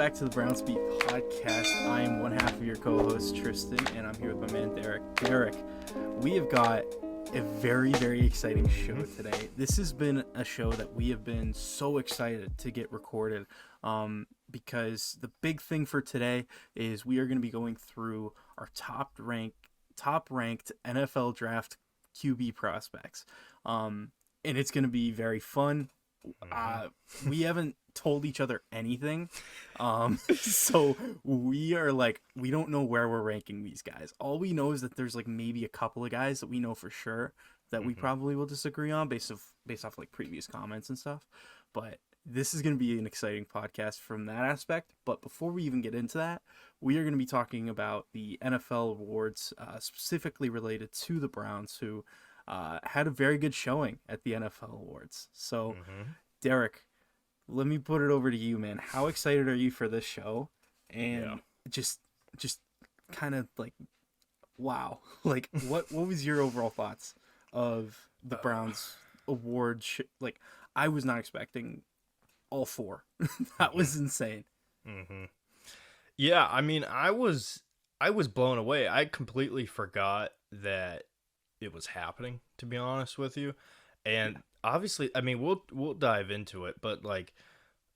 back to the Browns Beat podcast. I am one half of your co-host, Tristan, and I'm here with my man, Derek. Derek, we have got a very, very exciting show today. This has been a show that we have been so excited to get recorded because the big thing for today is we are going to be going through our top-ranked NFL draft QB prospects. And it's going to be very fun. We haven't told each other anything, so we don't know where we're ranking these guys. All we know is that there's like maybe a couple of guys that we know for sure that we probably will disagree on based off like previous comments and stuff. But this is going to be an exciting podcast from that aspect. But before we even get into that, we are going to be talking about the NFL awards, specifically related to the Browns, who had a very good showing at the NFL awards. So, Derek, let me put it over to you, man. How excited are you for this show? And just kind of like, wow. Like, what was your overall thoughts of the Browns award? Like, I was not expecting all four. That was insane. Yeah, I mean, I was blown away. I completely forgot that it was happening, to be honest with you. And obviously, I mean, we'll dive into it, but like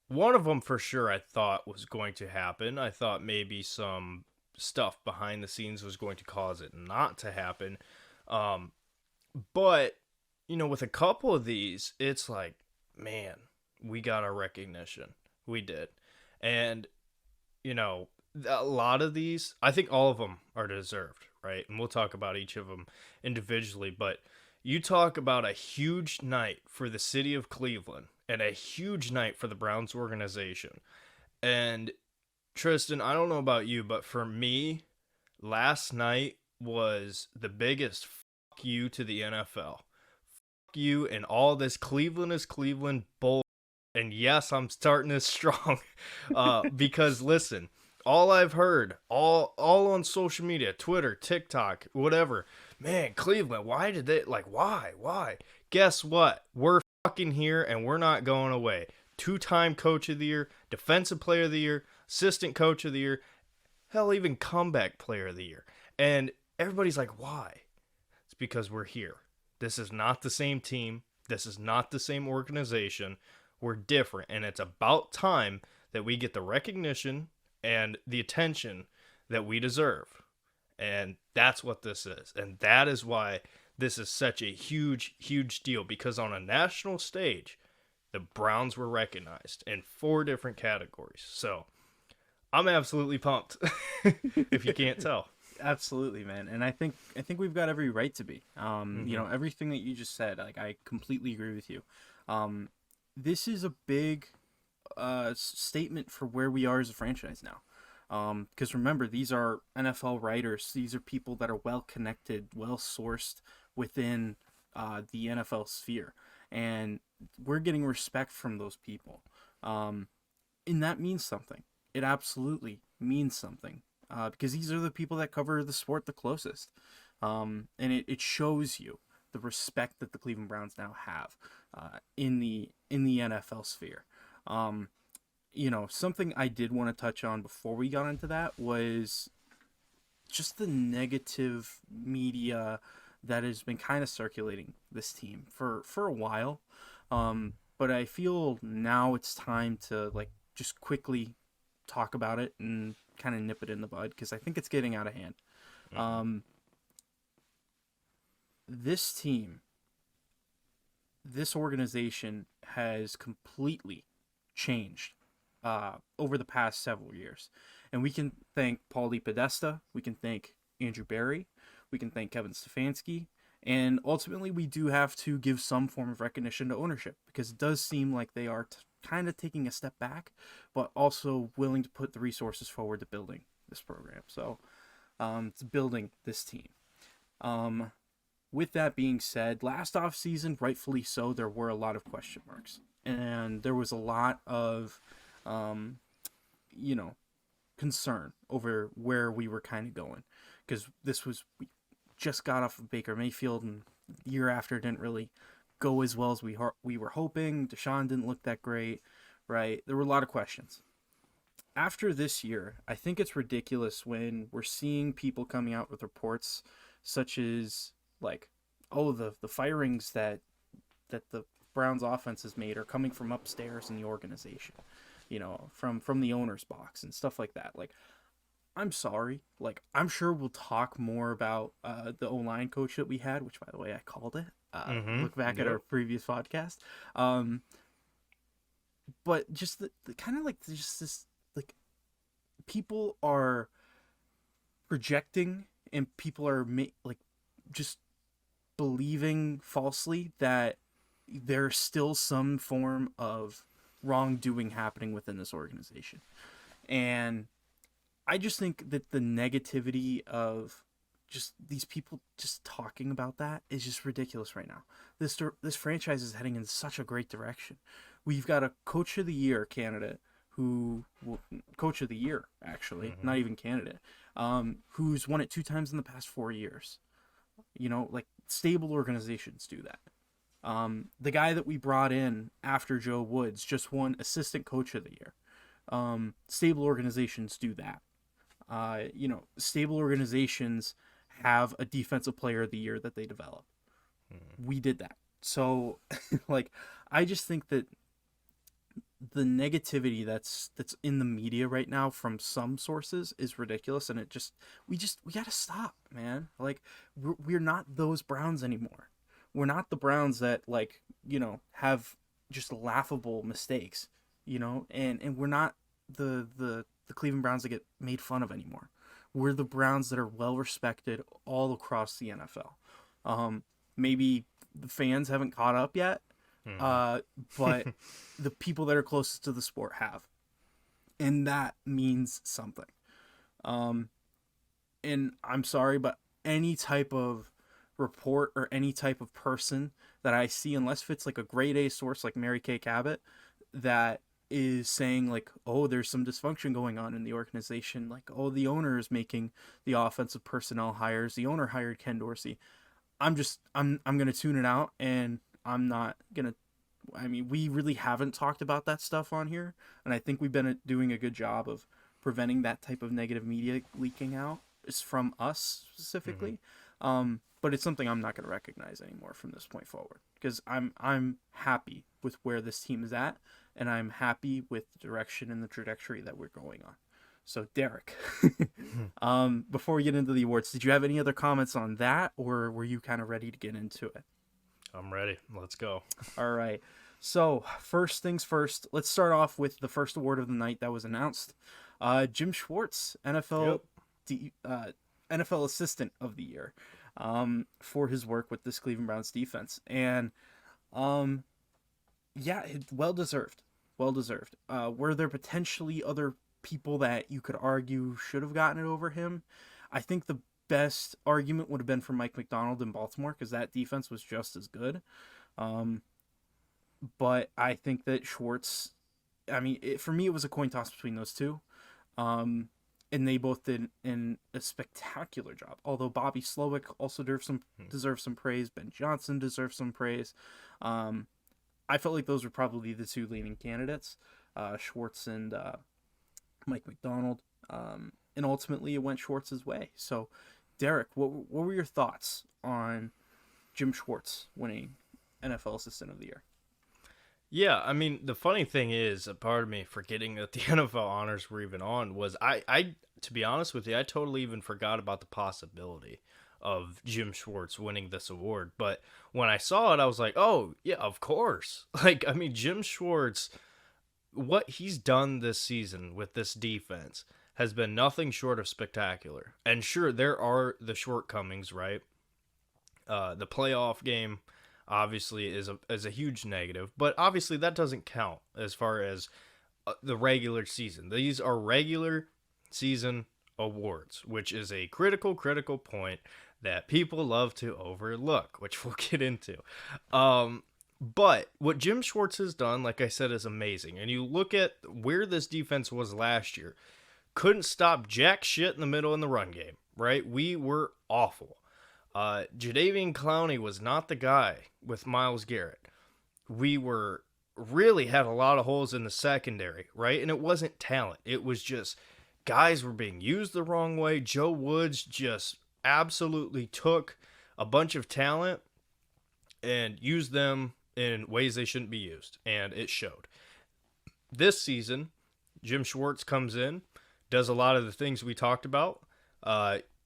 one of them for sure I thought was going to happen. I thought maybe some stuff behind the scenes was going to cause it not to happen. But you know, with a couple of these, it's like, man, we got our recognition. We did. And you know, a lot of these, I think all of them are deserved, right? And we'll talk about each of them individually, but you talk about a huge night for the city of Cleveland and a huge night for the Browns organization. And Tristan, I don't know about you, but for me, last night was the biggest fuck you to the NFL. Fuck you and all this Cleveland is Cleveland bull. And yes, I'm starting this strong because listen, all I've heard, all on social media, Twitter, TikTok, whatever, man, Cleveland, why did they, like, why? Guess what? We're fucking here and we're not going away. 2-time coach of the year, defensive player of the year, assistant coach of the year, hell, even comeback player of the year. And everybody's like, why? It's because we're here. This is not the same team. This is not the same organization. We're different. And it's about time that we get the recognition and the attention that we deserve. And that's what this is. And that is why this is such a huge, huge deal. Because on a national stage, the Browns were recognized in 4 different categories. So I'm absolutely pumped, if you can't tell. Absolutely, man. And I think we've got every right to be. You know, everything that you just said, like, I completely agree with you. This is a big statement for where we are as a franchise now. Because remember, these are NFL writers. These are people that are well connected, well sourced within the NFL sphere, and we're getting respect from those people. And that means something. It absolutely means something because these are the people that cover the sport the closest, and it shows you the respect that the Cleveland Browns now have in the NFL sphere. You know, something I did want to touch on before we got into that was just the negative media that has been kind of circulating this team for a while. But I feel now it's time to like just quickly talk about it and kind of nip it in the bud because I think it's getting out of hand. This team, this organization has completely changed over the past several years. And we can thank Paulie Podesta, we can thank Andrew Berry, we can thank Kevin Stefanski, and ultimately we do have to give some form of recognition to ownership because it does seem like they are kind of taking a step back, but also willing to put the resources forward to building this program. So it's building this team. With that being said, last offseason, rightfully so, there were a lot of question marks. And there was a lot of concern over where we were kind of going because we just got off of Baker Mayfield and the year after didn't really go as well as we were hoping. Deshaun didn't look that great, right? There were a lot of questions. after this year, I think it's ridiculous when we're seeing people coming out with reports such as like, oh, the firings that the Browns offense has made are coming from upstairs in the organization, from the owner's box and stuff like that. Like, I'm sorry. Like, I'm sure we'll talk more about the O-line coach that we had, which, by the way, I called it. Mm-hmm. Look back at our Yep. previous podcast. Um, but just the kind of like just this, like, people are projecting and people are like just believing falsely that there's still some form of wrongdoing happening within this organization. And I just think that the negativity of just these people just talking about that is just ridiculous right now. This franchise is heading in such a great direction. We've got a coach of the year candidate who, well, coach of the year actually, Mm-hmm. not even candidate, who's won it 2 times in the past 4 years. Like, stable organizations do that. The guy that we brought in after Joe Woods just won assistant coach of the year. Stable organizations do that. Stable organizations have a defensive player of the year that they develop. We did that. So, like, I just think that the negativity that's in the media right now from some sources is ridiculous, and we gotta stop, man. Like, we're not those Browns anymore. We're not the Browns that, like, have just laughable mistakes, and we're not the Cleveland Browns that get made fun of anymore. We're the Browns that are well respected all across the NFL. Maybe the fans haven't caught up yet, Mm-hmm. uh, but the people that are closest to the sport have, and that means something. Um, and I'm sorry, but any type of report or any type of person that I see, unless it's like a grade A source like Mary Kay Cabot, that is saying like, oh, there's some dysfunction going on in the organization, like, oh, the owner is making the offensive personnel hires, the owner hired Ken Dorsey. I'm gonna tune it out, and I'm not gonna. I mean, we really haven't talked about that stuff on here, and I think we've been doing a good job of preventing that type of negative media leaking out. It's from us Mm-hmm. specifically, but it's something I'm not going to recognize anymore from this point forward, because I'm happy with where this team is at, and I'm happy with the direction and the trajectory that we're going on. So, Derek, before we get into the awards, did you have any other comments on that, or were you kind of ready to get into it? I'm ready. Let's go. All right. So, first things first, let's start off with the first award of the night that was announced. Jim Schwartz, Yep. NFL Assistant of the Year, for his work with this Cleveland Browns defense. And, um, yeah, well deserved. Well deserved. Were there potentially other people that you could argue should have gotten it over him? I think the best argument would have been for Mike McDonald in Baltimore, because that defense was just as good. Um, but I think that Schwartz, I mean, for me, it was a coin toss between those two. Um, and they both did a spectacular job. Although Bobby Slowick also deserves some praise. Ben Johnson deserves some praise. Um, I felt like those were probably the two leading candidates, Schwartz and Mike McDonald. And ultimately, it went Schwartz's way. So, Derek, what were your thoughts on Jim Schwartz winning NFL Assistant of the Year? Yeah, I mean, the funny thing is, a part of me forgetting that the NFL honors were even on was to be honest with you, I totally even forgot about the possibility of Jim Schwartz winning this award. But when I saw it, I was like, oh, yeah, of course. Like, I mean, Jim Schwartz, what he's done this season with this defense has been nothing short of spectacular. And sure, there are the shortcomings, right? The playoff game obviously is a huge negative, but obviously that doesn't count as far as the regular season. These are regular season awards, which is a critical point that people love to overlook, which we'll get into. But what Jim Schwartz has done, like I said, is amazing. And you look at where this defense was last year, couldn't stop jack shit in the middle in the run game, right? We were awful. Jadeveon Clowney was not the guy with Myles Garrett. We were really had a lot of holes in the secondary, right? And it wasn't talent. It was just guys were being used the wrong way. Joe Woods just absolutely took a bunch of talent and used them in ways they shouldn't be used, and it showed. This season, Jim Schwartz comes in, does a lot of the things we talked about.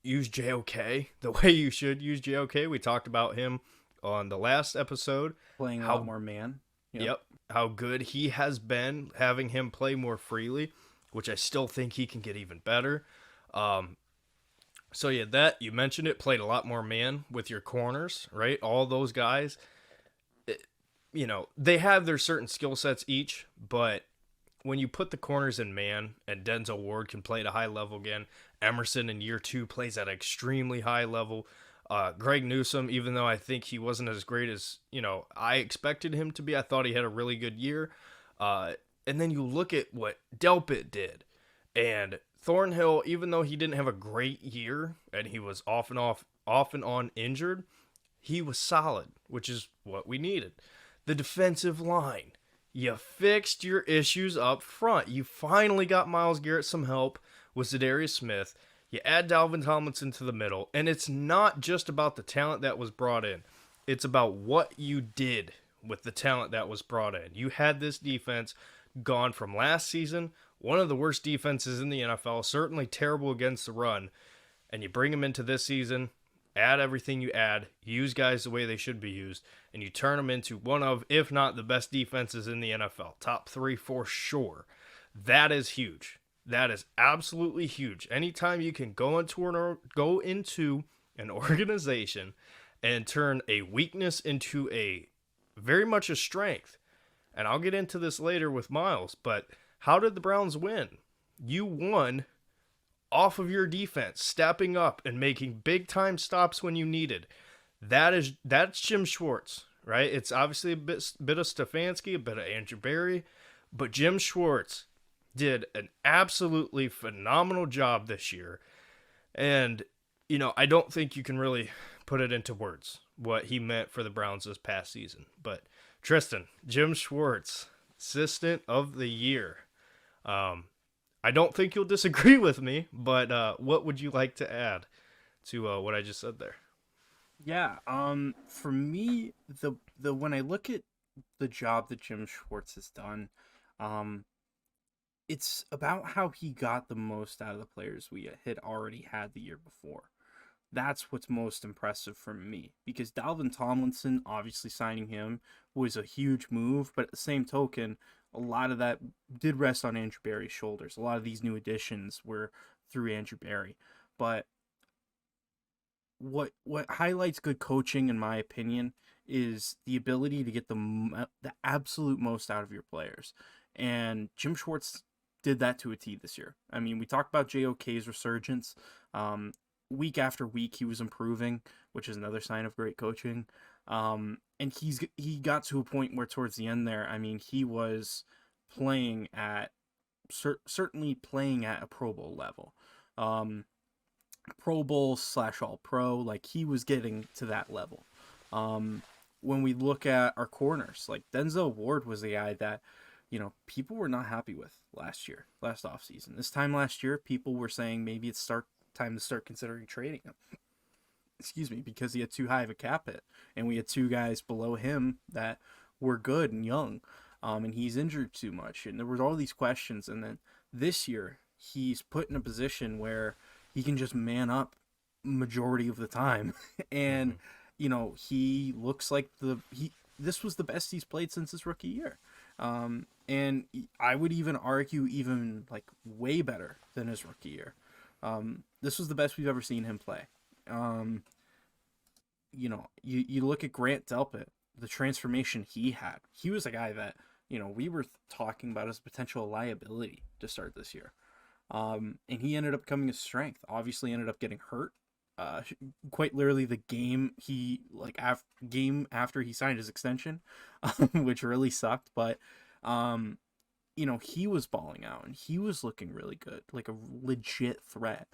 Use JOK the way you should use JOK. We talked about him on the last episode. Playing a lot more man. Yep. How good he has been, having him play more freely, which I still think he can get even better. So yeah, that you mentioned it, played a lot more man with your corners, right? All those guys, they have their certain skill sets each, but when you put the corners in man and Denzel Ward can play at a high level again, Emerson in year 2 plays at an extremely high level. Greg Newsome, even though I think he wasn't as great as, I expected him to be, I thought he had a really good year. And then you look at what Delpit did. And Thornhill, even though he didn't have a great year and he was off and on injured, he was solid, which is what we needed. The defensive line. You fixed your issues up front. You finally got Myles Garrett some help with Zadarius Smith. You add Dalvin Tomlinson to the middle, and it's not just about the talent that was brought in. It's about what you did with the talent that was brought in. You had this defense gone from last season, one of the worst defenses in the NFL, certainly terrible against the run, and you bring them into this season, add everything you add, use guys the way they should be used, and you turn them into one of, if not the best defenses in the NFL. Top 3 for sure. That is huge. That is absolutely huge. Anytime you can go into an organization and turn a weakness into a very much a strength. And I'll get into this later with Miles, but how did the Browns win? You won off of your defense, stepping up and making big time stops when you needed. That's Jim Schwartz, right? It's obviously a bit of Stefanski, a bit of Andrew Berry, but Jim Schwartz did an absolutely phenomenal job this year. And, I don't think you can really put it into words what he meant for the Browns this past season. But Tristan, Jim Schwartz, Assistant of the Year. I don't think you'll disagree with me, but what would you like to add to what I just said there? Yeah, for me, the when I look at the job that Jim Schwartz has done, it's about how he got the most out of the players we had already had the year before. That's what's most impressive for me, because Dalvin Tomlinson, obviously signing him was a huge move, but at the same token, a lot of that did rest on Andrew Berry's shoulders. A lot of these new additions were through Andrew Berry. But what highlights good coaching, in my opinion, is the ability to get the absolute most out of your players. And Jim Schwartz did that to a T this year. I mean, we talked about JOK's resurgence. Week after week, he was improving, which is another sign of great coaching. And he got to a point where towards the end there, I mean, he was playing at certainly playing at a Pro Bowl level. Pro Bowl / All Pro, like he was getting to that level. When we look at our corners, like Denzel Ward was the guy that, people were not happy with last offseason. This time last year, people were saying maybe it's time to start considering trading him. Excuse me, because he had too high of a cap hit, and we had 2 guys below him that were good and young, and he's injured too much, and there was all these questions. And then this year, he's put in a position where he can just man up majority of the time, and he looks like this was the best he's played since his rookie year, and I would even argue like way better than his rookie year. This was the best we've ever seen him play. You look at Grant Delpit, the transformation he had. He was a guy that, we were talking about as a potential liability to start this year. And he ended up becoming a strength. Obviously ended up getting hurt. Quite literally the game after he signed his extension, which really sucked. But, he was balling out and he was looking really good, like a legit threat.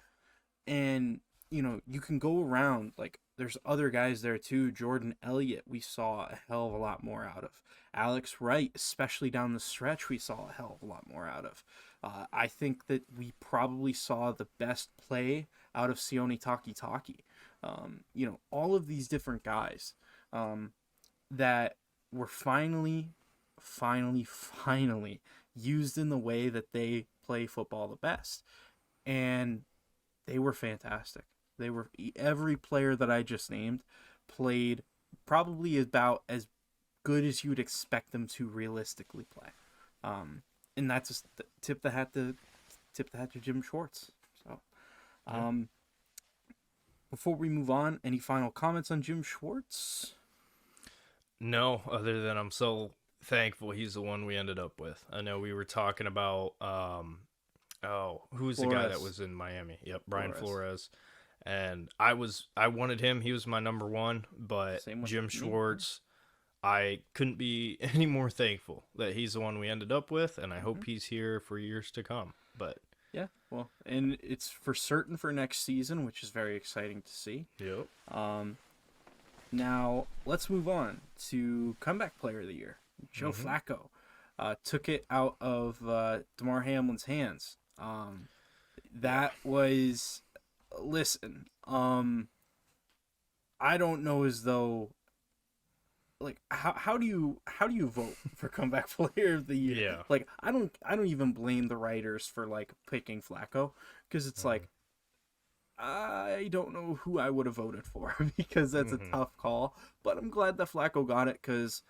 And, you can go around, like, there's other guys there too. Jordan Elliott, we saw a hell of a lot more out of. Alex Wright, especially down the stretch, we saw a hell of a lot more out of. I think that we probably saw the best play out of Sione Takitaki. All of these different guys that were finally used in the way that they play football the best. And they were fantastic. Every player that I just named played probably about as good as you would expect them to realistically play. And that's just tip the hat to Jim Schwartz. So, before we move on, any final comments on Jim Schwartz? No, other than I'm so thankful he's the one we ended up with. I know we were talking about who's the guy that was in Miami? Yep, Brian Flores. And I wanted him. He was my number one, but Jim Schwartz, I couldn't be any more thankful that he's the one we ended up with, and I hope he's here for years to come. But yeah, well, and it's for certain for next season, which is very exciting to see. Yep. Now let's move on to comeback player of the year. Joe Flacco took it out of Damar Hamlin's hands. That was, listen, I don't know as though, like, how do you vote for comeback player of the year? Yeah. Like, I don't even blame the writers for like picking Flacco, because it's like, I don't know who I would have voted for because that's a tough call, but I'm glad that Flacco got it because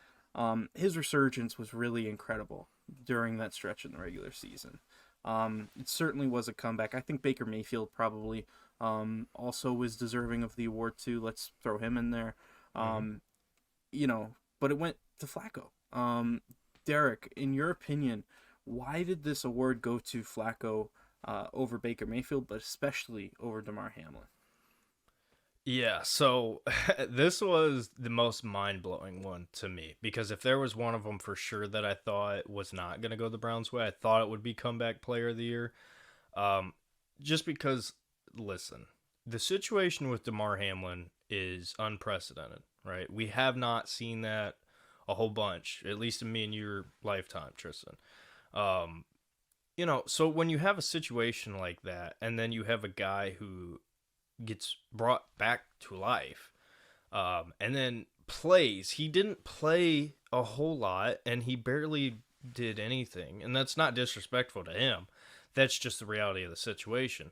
his resurgence was really incredible during that stretch in the regular season. It certainly was a comeback. I think Baker Mayfield probably also was deserving of the award too. Let's throw him in there. But it went to Flacco. Derek, in your opinion, why did this award go to Flacco over Baker Mayfield, but especially over Damar Hamlin? Yeah, so this was the most mind-blowing one to me, because if there was one of them for sure that I thought was not going to go the Browns' way, I thought it would be comeback player of the year. Just because, listen, the situation with Damar Hamlin is unprecedented, right? We have not seen that a whole bunch, at least in me and your lifetime, Tristan. So when you have a situation like that, and then you have a guy who gets brought back to life, and then plays. He didn't play a whole lot, and he barely did anything. And that's not disrespectful to him. That's just the reality of the situation.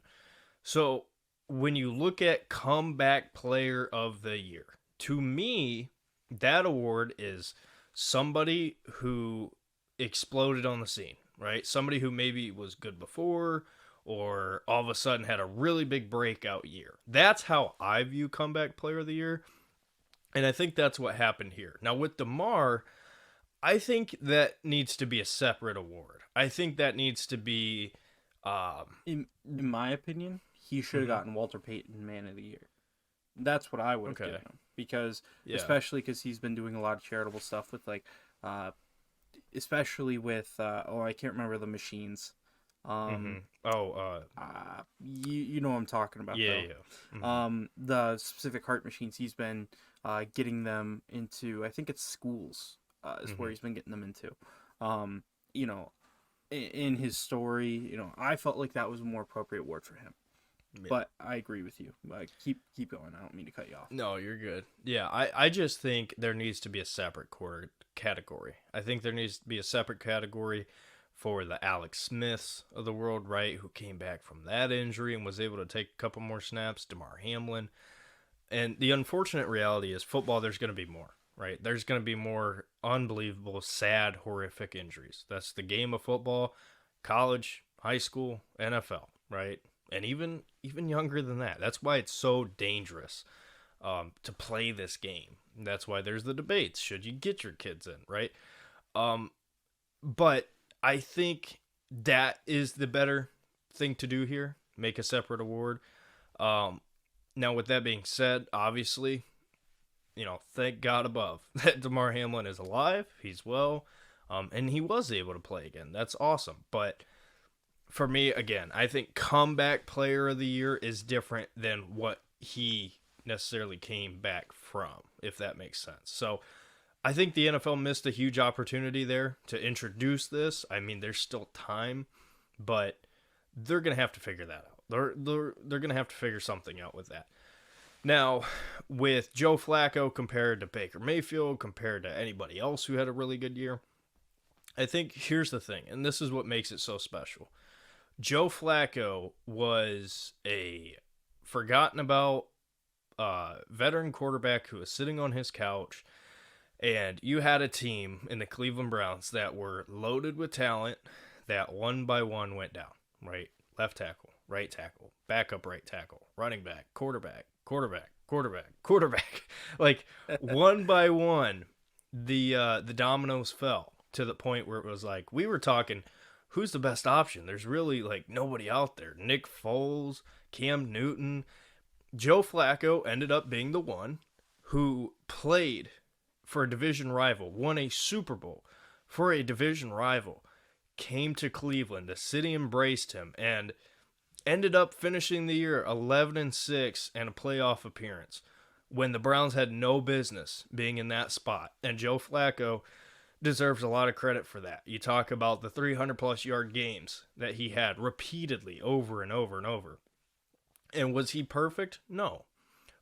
So when you look at comeback player of the year, to me, that award is somebody who exploded on the scene, right? Somebody who maybe was good before, or all of a sudden had a really big breakout year. That's how I view comeback player of the year. And I think that's what happened here. Now with Damar, I think that needs to be a separate award. I think that needs to be... In my opinion, he should have gotten Walter Payton Man of the Year. That's what I would have given him. Because, especially because he's been doing a lot of charitable stuff with, like, especially with, I can't remember the machines. You know what I'm talking about, though. The specific heart machines, he's been getting them into, I think it's schools, is where he's been getting them into. In his story, I felt like that was a more appropriate award for him. Yeah. But I agree with you. Keep going. I don't mean to cut you off. No, you're good. Yeah, I just think there needs to be a separate category. I think there needs to be a separate category for the Alex Smiths of the world, right, who came back from that injury and was able to take a couple more snaps, Damar Hamlin. And the unfortunate reality is football, there's going to be more, right? There's going to be more unbelievable, sad, horrific injuries. That's the game of football, college, high school, NFL, right? And even younger than that. That's why it's so dangerous to play this game. That's why there's the debates. Should you get your kids in, right? But I think that is the better thing to do here. Make a separate award. Now, with that being said, obviously, thank God above that Damar Hamlin is alive. He's well. And he was able to play again. That's awesome. But for me, again, I think comeback player of the year is different than what he necessarily came back from, if that makes sense. So I think the NFL missed a huge opportunity there to introduce this. I mean, there's still time, but they're going to have to figure that out. They're going to have to figure something out with that. Now, with Joe Flacco compared to Baker Mayfield, compared to anybody else who had a really good year, I think here's the thing, and this is what makes it so special. Joe Flacco was a forgotten about veteran quarterback who was sitting on his couch, and you had a team in the Cleveland Browns that were loaded with talent that one by one went down, right? Left tackle, right tackle, backup right tackle, running back, quarterback, quarterback. Like one by one, the dominoes fell to the point where it was like we were talking, who's the best option? There's really like nobody out there. Nick Foles, Cam Newton, Joe Flacco ended up being the one who played for a division rival, won a Super Bowl for a division rival, came to Cleveland, the city embraced him, and ended up finishing the year 11-6 and a playoff appearance when the Browns had no business being in that spot. And Joe Flacco deserves a lot of credit for that. You talk about the 300-plus yard games that he had repeatedly over and over and over. And was he perfect? No.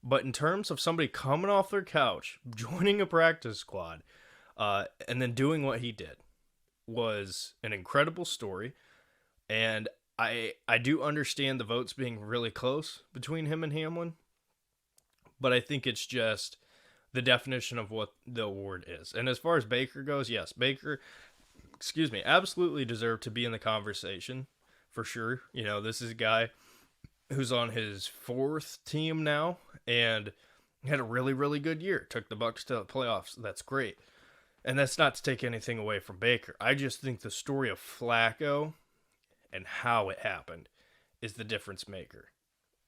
But in terms of somebody coming off their couch, joining a practice squad, and then doing what he did was an incredible story. And I do understand the votes being really close between him and Hamlin, but I think it's just the definition of what the award is. And as far as Baker goes, yes, Baker, absolutely deserved to be in the conversation for sure. You know, this is a guy who's on his fourth team now and had a really, really good year. Took the Bucs to the playoffs. That's great. And that's not to take anything away from Baker. I just think the story of Flacco and how it happened is the difference maker.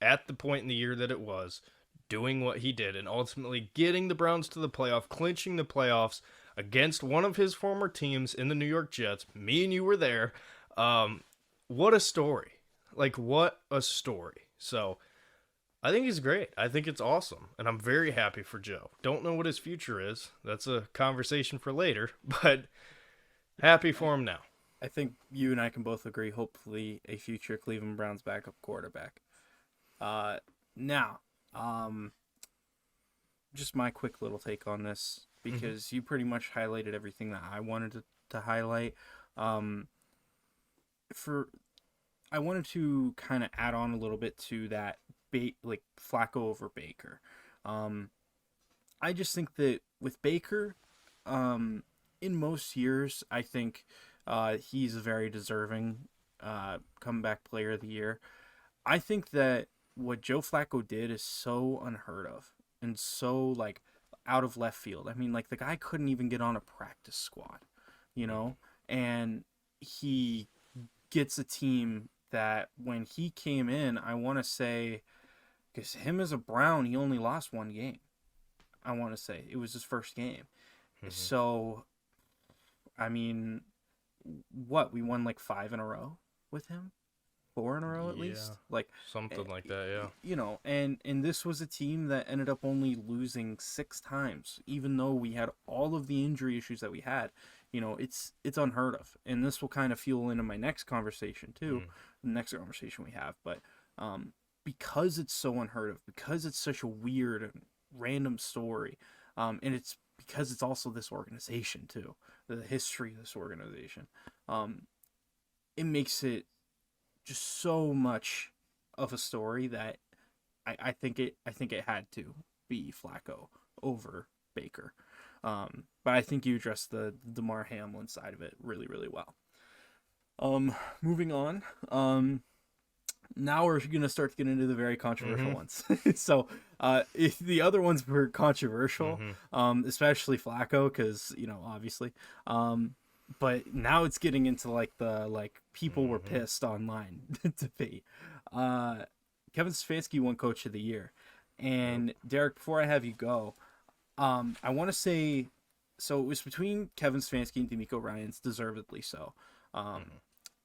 At the point in the year that it was, doing what he did and ultimately getting the Browns to the playoff, clinching the playoffs against one of his former teams in the New York Jets. Me and you were there. What a story. Like, what a story. So, I think he's great. I think it's awesome. And I'm very happy for Joe. Don't know what his future is. That's a conversation for later. But happy for him now. I think you and I can both agree, hopefully, a future Cleveland Browns backup quarterback. Now, just my quick little take on this, because you pretty much highlighted everything that I wanted to highlight. I wanted to kind of add on a little bit to that, like Flacco over Baker. I just think that with Baker, in most years, I think he's a very deserving comeback player of the year. I think that what Joe Flacco did is so unheard of and so like out of left field. I mean, like the guy couldn't even get on a practice squad, you know, and he gets a team that when he came in, I want to say, because him as a Brown, he only lost one game. I want to say it was his first game. So, I mean, we won like 5 in a row with him? 4 in a row at least, like something like that, yeah. You know, and this was a team that ended up only losing 6 times, even though we had all of the injury issues that we had. You know, it's unheard of, and this will kind of fuel into my next conversation too, the next conversation we have. But because it's so unheard of, because it's such a weird and random story, and it's because it's also this organization too, the history of this organization, it makes it just so much of a story that I think it had to be Flacco over Baker. But I think you addressed the Damar Hamlin side of it really, really well. Moving on. Now we're going to start to get into the very controversial ones. So if the other ones were controversial, especially Flacco, because, you know, obviously. But now it's getting into like the people were pissed online debate. Kevin Stefanski won Coach of the Year, and Derek, before I have you go, I want to say, so it was between Kevin Stefanski and DeMeco Ryans, deservedly so.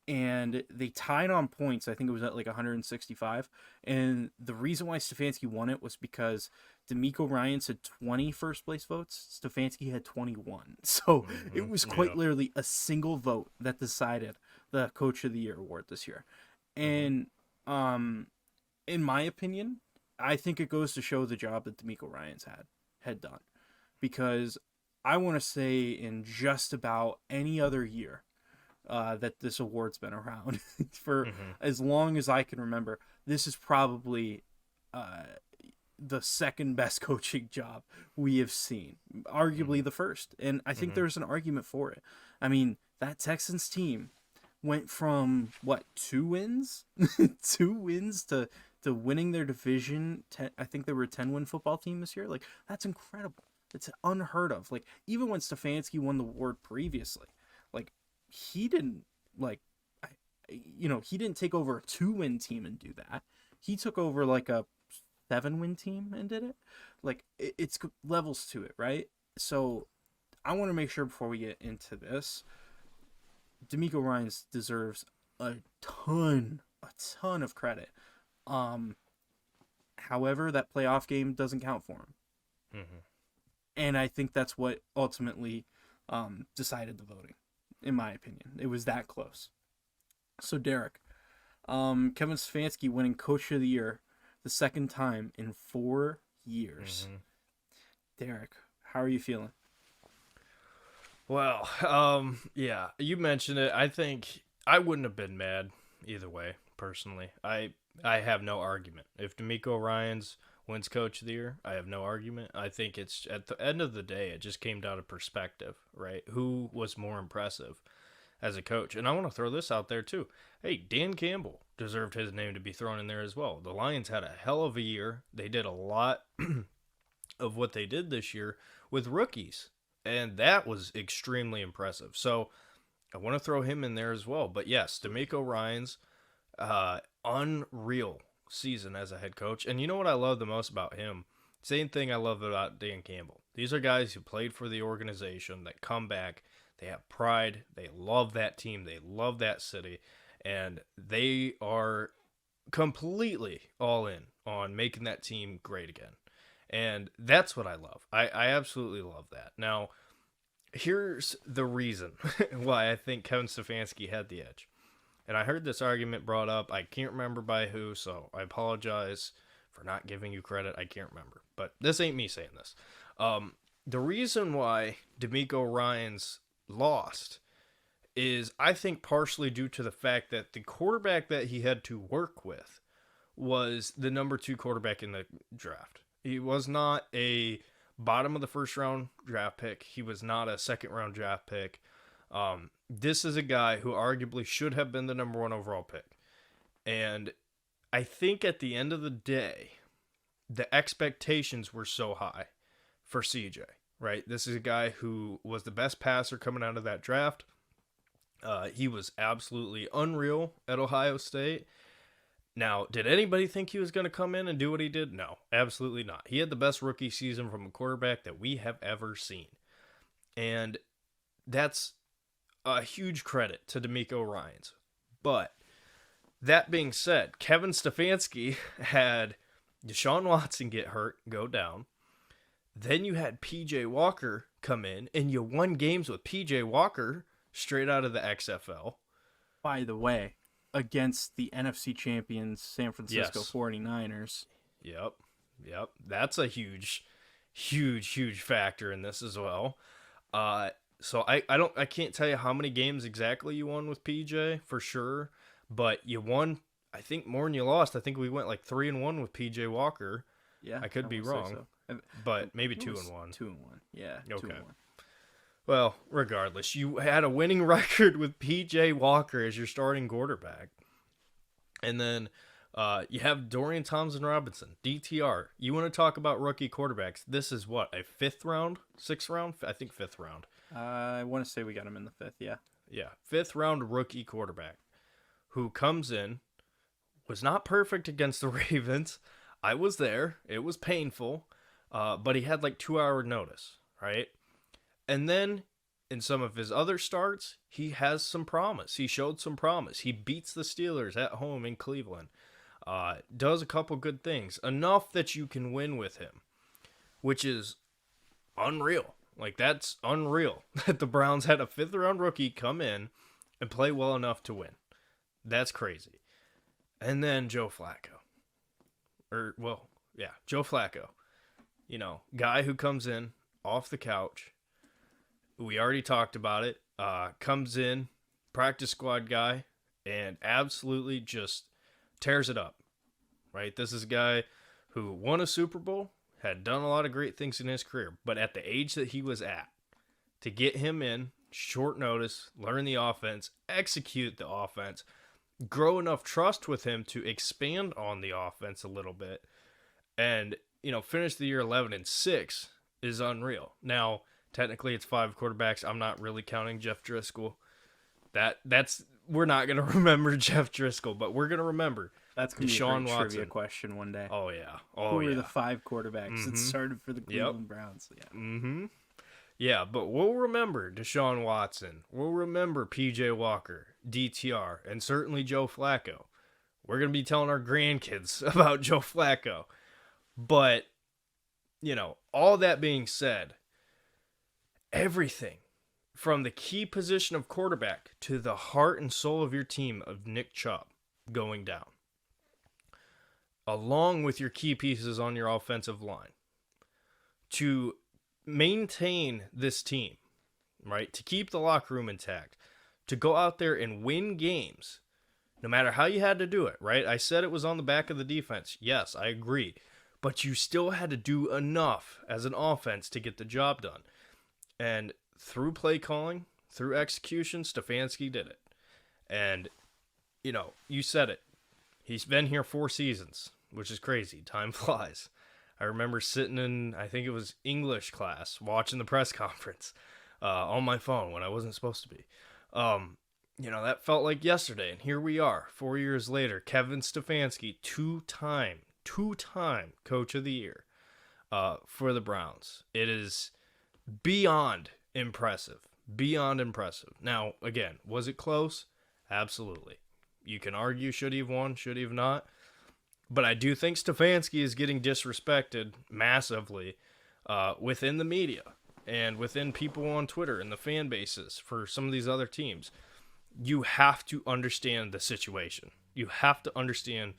and they tied on points. I think it was at like 165. And the reason why Stefanski won it was because D'Amico Ryans had 20 first place votes. Stefanski had 21. So it was quite literally a single vote that decided the Coach of the Year award this year. And in my opinion, I think it goes to show the job that D'Amico Ryans had done. Because I want to say in just about any other year, that this award's been around for as long as I can remember. This is probably the second best coaching job we have seen, arguably the first. And I think there's an argument for it. I mean, that Texans team went from what, 2 wins, 2 wins to winning their division. I think they were a 10-win football team this year. Like, that's incredible. It's unheard of. Like, even when Stefanski won the award previously, like, he didn't he didn't take over a 2-win team and do that. He took over like a 7-win team and did it. Like, it's levels to it, right? So I want to make sure before we get into this, D'Amico Ryans deserves a ton of credit. However, that playoff game doesn't count for him. And I think that's what ultimately decided the voting. In my opinion, it was that close. So Derek, Kevin Stefanski winning Coach of the Year the second time in 4 years. Derek, how are you feeling? Well, yeah, you mentioned it. I think I wouldn't have been mad either way, personally. I have no argument. If D'Amico Ryans wins Coach of the Year, I have no argument. I think it's, at the end of the day, it just came down to perspective, right? Who was more impressive as a coach? And I want to throw this out there too. Hey, Dan Campbell deserved his name to be thrown in there as well. The Lions had a hell of a year. They did a lot of what they did this year with rookies, and that was extremely impressive. So I want to throw him in there as well. But yes, D'Amico Ryans, unreal season as a head coach. And you know what I love the most about him? Same thing I love about Dan Campbell. These are guys who played for the organization, that come back, they have pride, they love that team, they love that city, and they are completely all in on making that team great again. And that's what I love. I absolutely love that. Now, here's the reason why I think Kevin Stefanski had the edge. And I heard this argument brought up. I can't remember by who, so I apologize for not giving you credit. I can't remember. But this ain't me saying this. The reason why D'Amico Ryans lost is, I think, partially due to the fact that the quarterback that he had to work with was the number 2 quarterback in the draft. He was not a bottom of the first round draft pick. He was not a second round draft pick. This is a guy who arguably should have been the number 1 overall pick. And I think at the end of the day, the expectations were so high for CJ, right? This is a guy who was the best passer coming out of that draft. He was absolutely unreal at Ohio State. Now, did anybody think he was going to come in and do what he did? No, absolutely not. He had the best rookie season from a quarterback that we have ever seen. And that's a huge credit to D'Amico Ryans. But that being said, Kevin Stefanski had Deshaun Watson get hurt, go down. Then you had PJ Walker come in, and you won games with PJ Walker straight out of the XFL. By the way, against the NFC champions San Francisco 49ers. Yep. That's a huge factor in this as well. So I can't tell you how many games exactly you won with PJ for sure, but you won, I think, more than you lost. I think we went like 3-1 with PJ Walker. Yeah, I could be wrong, but maybe 2-1. 2-1. Yeah. Okay. 2-1. Well, regardless, you had a winning record with PJ Walker as your starting quarterback, and then you have Dorian Thompson-Robinson, DTR. You want to talk about rookie quarterbacks? This is what, a 5th round, 6th round? I think 5th round. I want to say we got him in the 5th, yeah. Yeah, 5th round rookie quarterback who comes in, was not perfect against the Ravens. I was there. It was painful, but he had like 2-hour notice, right? And then in some of his other starts, he has some promise. He showed some promise. He beats the Steelers at home in Cleveland. Does a couple good things. Enough that you can win with him, which is unreal. Like, that's unreal that the Browns had a 5th-round rookie come in and play well enough to win. That's crazy. And then Joe Flacco. Joe Flacco. Guy who comes in off the couch. We already talked about it. Comes in, practice squad guy, and absolutely just tears it up. Right? This is a guy who won a Super Bowl, had done a lot of great things in his career, but at the age that he was at, to get him in, short notice, learn the offense, execute the offense, grow enough trust with him to expand on the offense a little bit, and finish the year 11-6 is unreal. Now, technically, it's 5 quarterbacks. I'm not really counting Jeff Driscoll. We're not gonna remember Jeff Driscoll, but we're gonna remember that's gonna be a great trivia question one day. Oh yeah. Who were the 5 quarterbacks that started for the Cleveland Browns? Yeah. Yeah, but we'll remember Deshaun Watson. We'll remember P.J. Walker, DTR, and certainly Joe Flacco. We're going to be telling our grandkids about Joe Flacco. But, all that being said, everything from the key position of quarterback to the heart and soul of your team of Nick Chubb going down, along with your key pieces on your offensive line, to maintain this team, right? To keep the locker room intact, to go out there and win games, no matter how you had to do it, right? I said it was on the back of the defense. Yes, I agree. But you still had to do enough as an offense to get the job done. And through play calling, through execution, Stefanski did it. And, you said it. He's been here 4 seasons, which is crazy. Time flies. I remember sitting in, I think it was English class, watching the press conference on my phone when I wasn't supposed to be. That felt like yesterday, and here we are, 4 years later. Kevin Stefanski, two-time Coach of the Year for the Browns. It is beyond impressive. Now, again, was it close? Absolutely. You can argue, should he have won, should he have not? But I do think Stefanski is getting disrespected massively within the media and within people on Twitter and the fan bases for some of these other teams. You have to understand the situation. You have to understand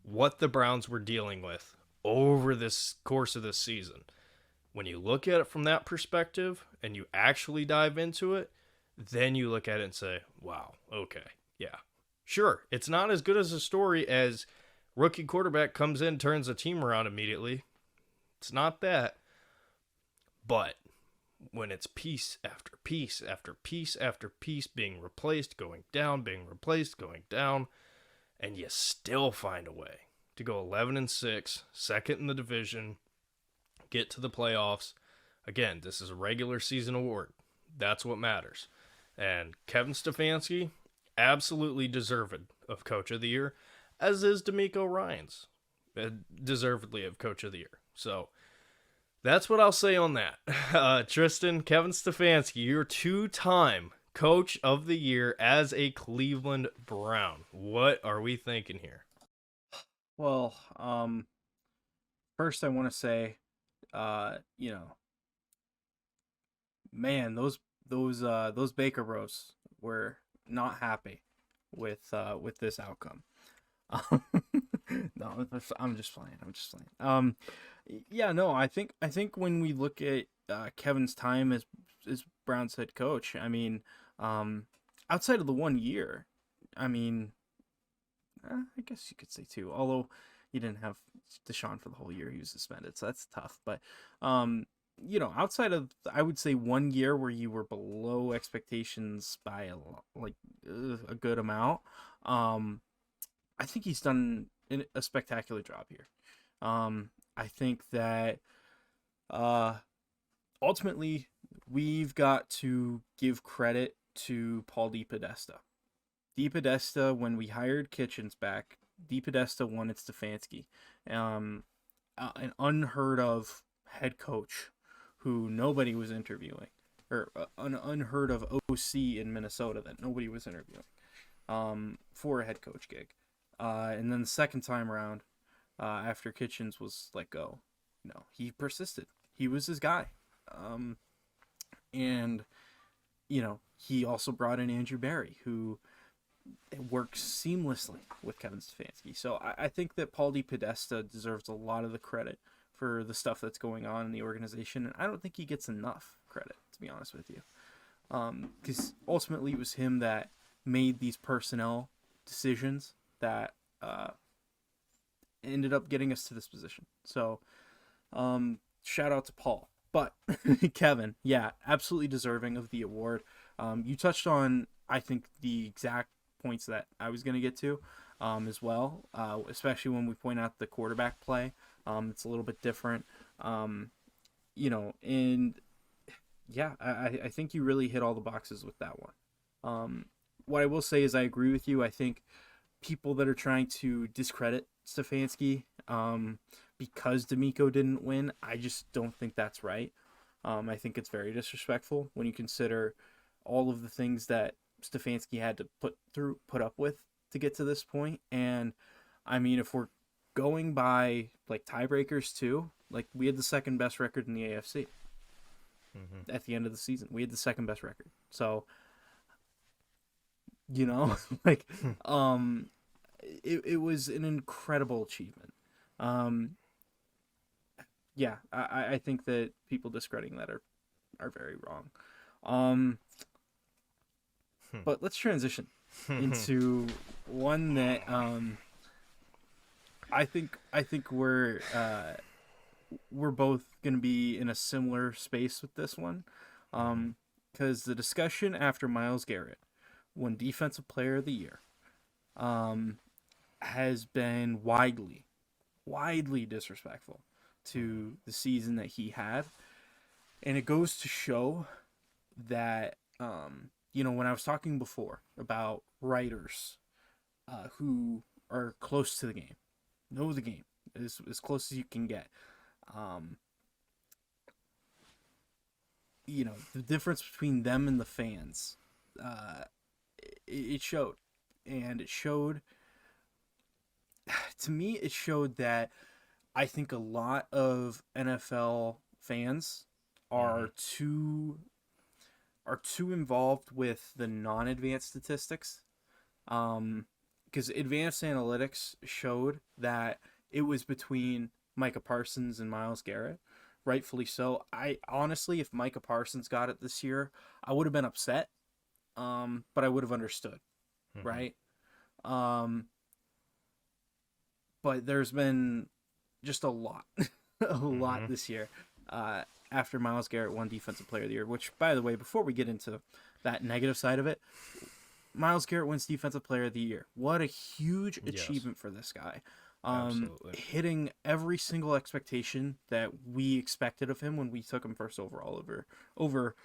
what the Browns were dealing with over this course of this season. When you look at it from that perspective and you actually dive into it, then you look at it and say, wow, okay, yeah. Sure, it's not as good as a story as rookie quarterback comes in, turns the team around immediately. It's not that. But when it's piece after piece after piece after piece being replaced, going down, being replaced, going down, and you still find a way to go 11-6, second in the division, get to the playoffs. Again, this is a regular season award. That's what matters. And Kevin Stefanski, absolutely deserved of Coach of the Year, as is DeMeco Ryans, deservedly of Coach of the Year. So that's what I'll say on that. Tristan, Kevin Stefanski, your 2-time Coach of the Year as a Cleveland Brown. What are we thinking here? Well, first I want to say, man, those Baker Bros were not happy with this outcome. No, I'm just playing. I think when we look at Kevin's time as Browns head coach, I mean, outside of the 1 year, I mean, I guess you could say 2, although you didn't have Deshaun for the whole year, he was suspended, so that's tough. But outside of, I would say, 1 year where you were below expectations by a good amount, I think he's done a spectacular job here. I think that ultimately we've got to give credit to Paul DePodesta. DePodesta, when we hired Kitchens back, DePodesta wanted Stefanski, an unheard of head coach who nobody was interviewing, or an unheard of OC in Minnesota that nobody was interviewing for a head coach gig. And then the second time around, after Kitchens was let go, he persisted. He was his guy. And, he also brought in Andrew Barry, who works seamlessly with Kevin Stefanski. So I think that Paul DePodesta deserves a lot of the credit for the stuff that's going on in the organization. And I don't think he gets enough credit, to be honest with you. Because ultimately it was him that made these personnel decisions that ended up getting us to this position. So shout out to Paul. But Kevin, yeah, absolutely deserving of the award. You touched on, I think, the exact points that I was going to get to as well, especially when we point out the quarterback play. It's a little bit different, and yeah, I think you really hit all the boxes with that one. What I will say is I agree with you. I think people that are trying to discredit Stefanski because D'Amico didn't win, I just don't think that's right. I think it's very disrespectful when you consider all of the things that Stefanski had to put up with to get to this point. And I mean, if we're going by like tiebreakers too, like we had the second best record in the AFC at the end of the season. We had the second best record. So, like, it was an incredible achievement. Yeah, I think that people discrediting that are very wrong. But let's transition into one that I think we're both going to be in a similar space with this one, because the discussion after Myles Garrett won Defensive Player of the Year has been widely disrespectful to the season that he had, and it goes to show that when I was talking before about writers who are close to the game, know the game as close as you can get, the difference between them and the fans, it showed. And it showed, to me, it showed that I think a lot of NFL fans are too involved with the non-advanced statistics, because advanced analytics showed that it was between Micah Parsons and Myles Garrett, rightfully so. I honestly, if Micah Parsons got it this year, I would have been upset, but I would have understood, right? But there's been just a lot this year after Myles Garrett won Defensive Player of the Year, which, by the way, before we get into that negative side of it, Myles Garrett wins Defensive Player of the Year. What a huge achievement for this guy. Hitting every single expectation that we expected of him when we took him first overall over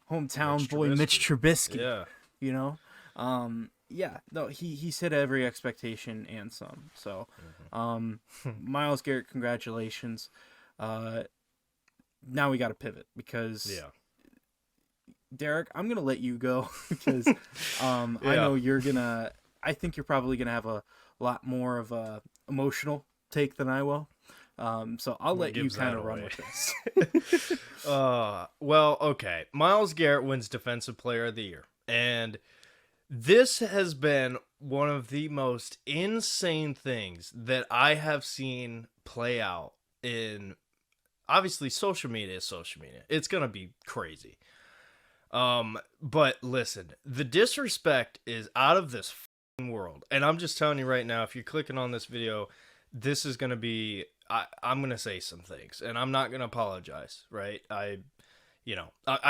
hometown boy Mitch Trubisky. Yeah. No, he's hit every expectation and some. So, Myles Garrett, congratulations. Now we got to pivot because Derek, I'm going to let you go because I know I think you're probably going to have a lot more of a emotional take than I will. So I'll let you kind of run with this. Well, okay. Myles Garrett wins Defensive Player of the Year. And this has been one of the most insane things that I have seen play out in, obviously, social media is social media. It's going to be crazy. But listen, the disrespect is out of this world. And I'm just telling you right now, if you're clicking on this video, this is going to be, I'm going to say some things and I'm not going to apologize, right? I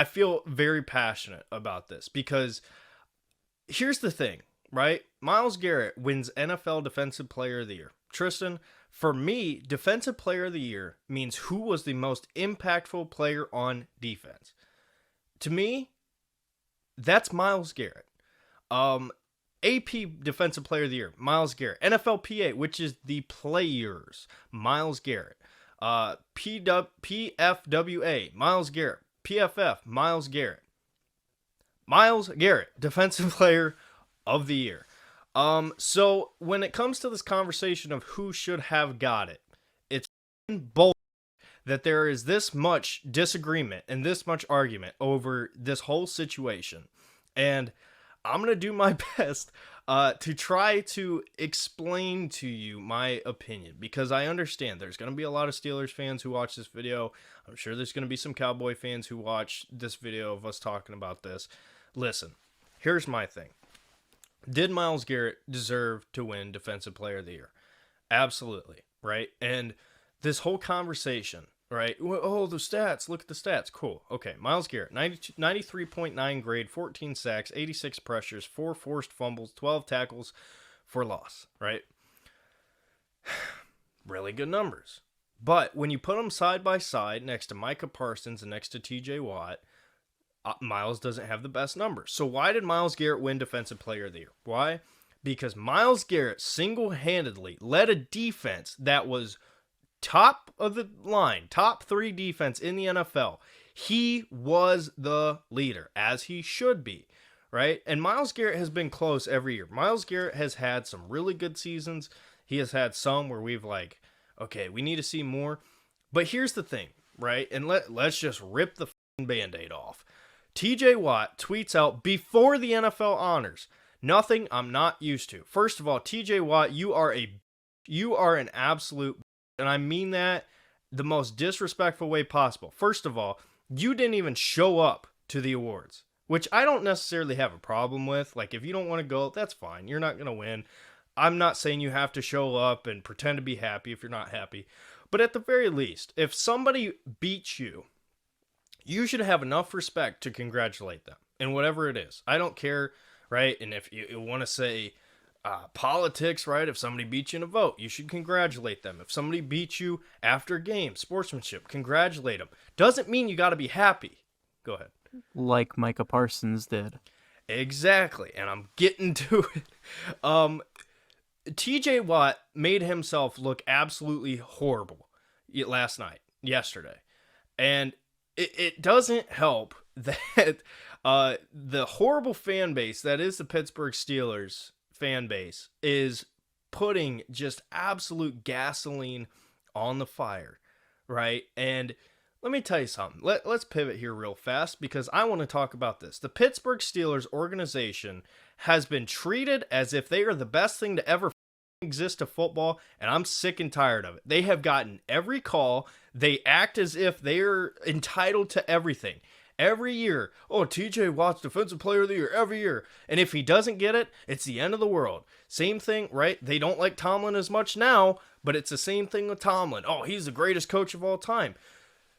feel very passionate about this because here's the thing, right? Myles Garrett wins NFL Defensive Player of the Year. Tristan, for me, Defensive Player of the Year means who was the most impactful player on defense. To me, that's Myles Garrett. AP Defensive Player of the Year, Myles Garrett. NFLPA, which is the players, Myles Garrett. PFWA, Myles Garrett. PFF, Myles Garrett. Myles Garrett, Defensive Player of the Year. So when it comes to this conversation of who should have got it, it's bold that there is this much disagreement and this much argument over this whole situation. And I'm going to do my best to try to explain to you my opinion, because I understand there's going to be a lot of Steelers fans who watch this video. I'm sure there's going to be some Cowboy fans who watch this video of us talking about this. Listen, here's my thing. Did Myles Garrett deserve to win Defensive Player of the Year? Absolutely, right? And this whole conversation, right? Oh, the stats. Look at the stats. Cool. Okay, Myles Garrett, 93.9 grade, 14 sacks, 86 pressures, 4 forced fumbles, 12 tackles for loss, right? Really good numbers. But when you put them side by side next to Micah Parsons and next to TJ Watt, Myles doesn't have the best numbers. So why did Myles Garrett win Defensive Player of the Year? Why? Because Myles Garrett single-handedly led a defense that was top of the line, top 3 defense in the NFL. He was the leader, as he should be, right? And Myles Garrett has been close every year. Myles Garrett has had some really good seasons. He has had some where we've like, okay, we need to see more. But here's the thing, right? And let's just rip the Band-Aid off. TJ Watt tweets out before the NFL honors, nothing I'm not used to. First of all, TJ Watt, you are an absolute, and I mean that the most disrespectful way possible. First of all, you didn't even show up to the awards, which I don't necessarily have a problem with. Like, if you don't want to go, that's fine. You're not going to win. I'm not saying you have to show up and pretend to be happy if you're not happy. But at the very least, if somebody beats you, you should have enough respect to congratulate them in whatever it is. I don't care, right? And if you want to say politics, right? If somebody beats you in a vote, you should congratulate them. If somebody beats you after a game, sportsmanship, congratulate them. Doesn't mean you got to be happy. Go ahead. Like Micah Parsons did. Exactly. And I'm getting to it. TJ Watt made himself look absolutely horrible yesterday. And it doesn't help that the horrible fan base that is the Pittsburgh Steelers fan base is putting just absolute gasoline on the fire, right? And let me tell you something. Let's pivot here real fast because I want to talk about this. The Pittsburgh Steelers organization has been treated as if they are the best thing to ever exist to football, and I'm sick and tired of it. They have gotten every call. They act as if they're entitled to everything. Every year, oh, TJ Watt's Defensive Player of the Year, every year. And if he doesn't get it, it's the end of the world. Same thing, right? They don't like Tomlin as much now, but it's the same thing with Tomlin. Oh, he's the greatest coach of all time.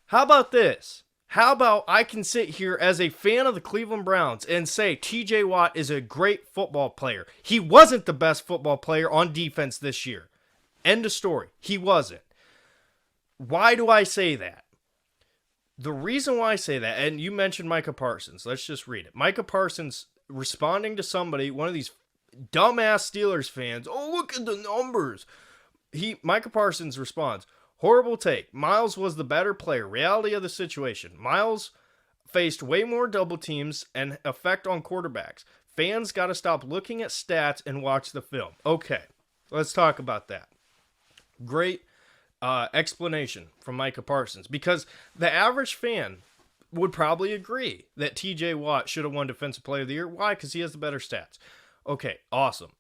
How about this? How about I can sit here as a fan of the Cleveland Browns and say TJ Watt is a great football player. He wasn't the best football player on defense this year. End of story. He wasn't. Why do I say that? The reason why I say that, and you mentioned Micah Parsons. Let's just read it. Micah Parsons responding to somebody, one of these dumbass Steelers fans. Oh, look at the numbers. Micah Parsons responds, horrible take. Myles was the better player. Reality of the situation. Myles faced way more double teams and effect on quarterbacks. Fans got to stop looking at stats and watch the film. Okay, let's talk about that. Great explanation from Micah Parsons, because the average fan would probably agree that TJ Watt should have won Defensive Player of the Year. Why? Because he has the better stats. Okay, awesome.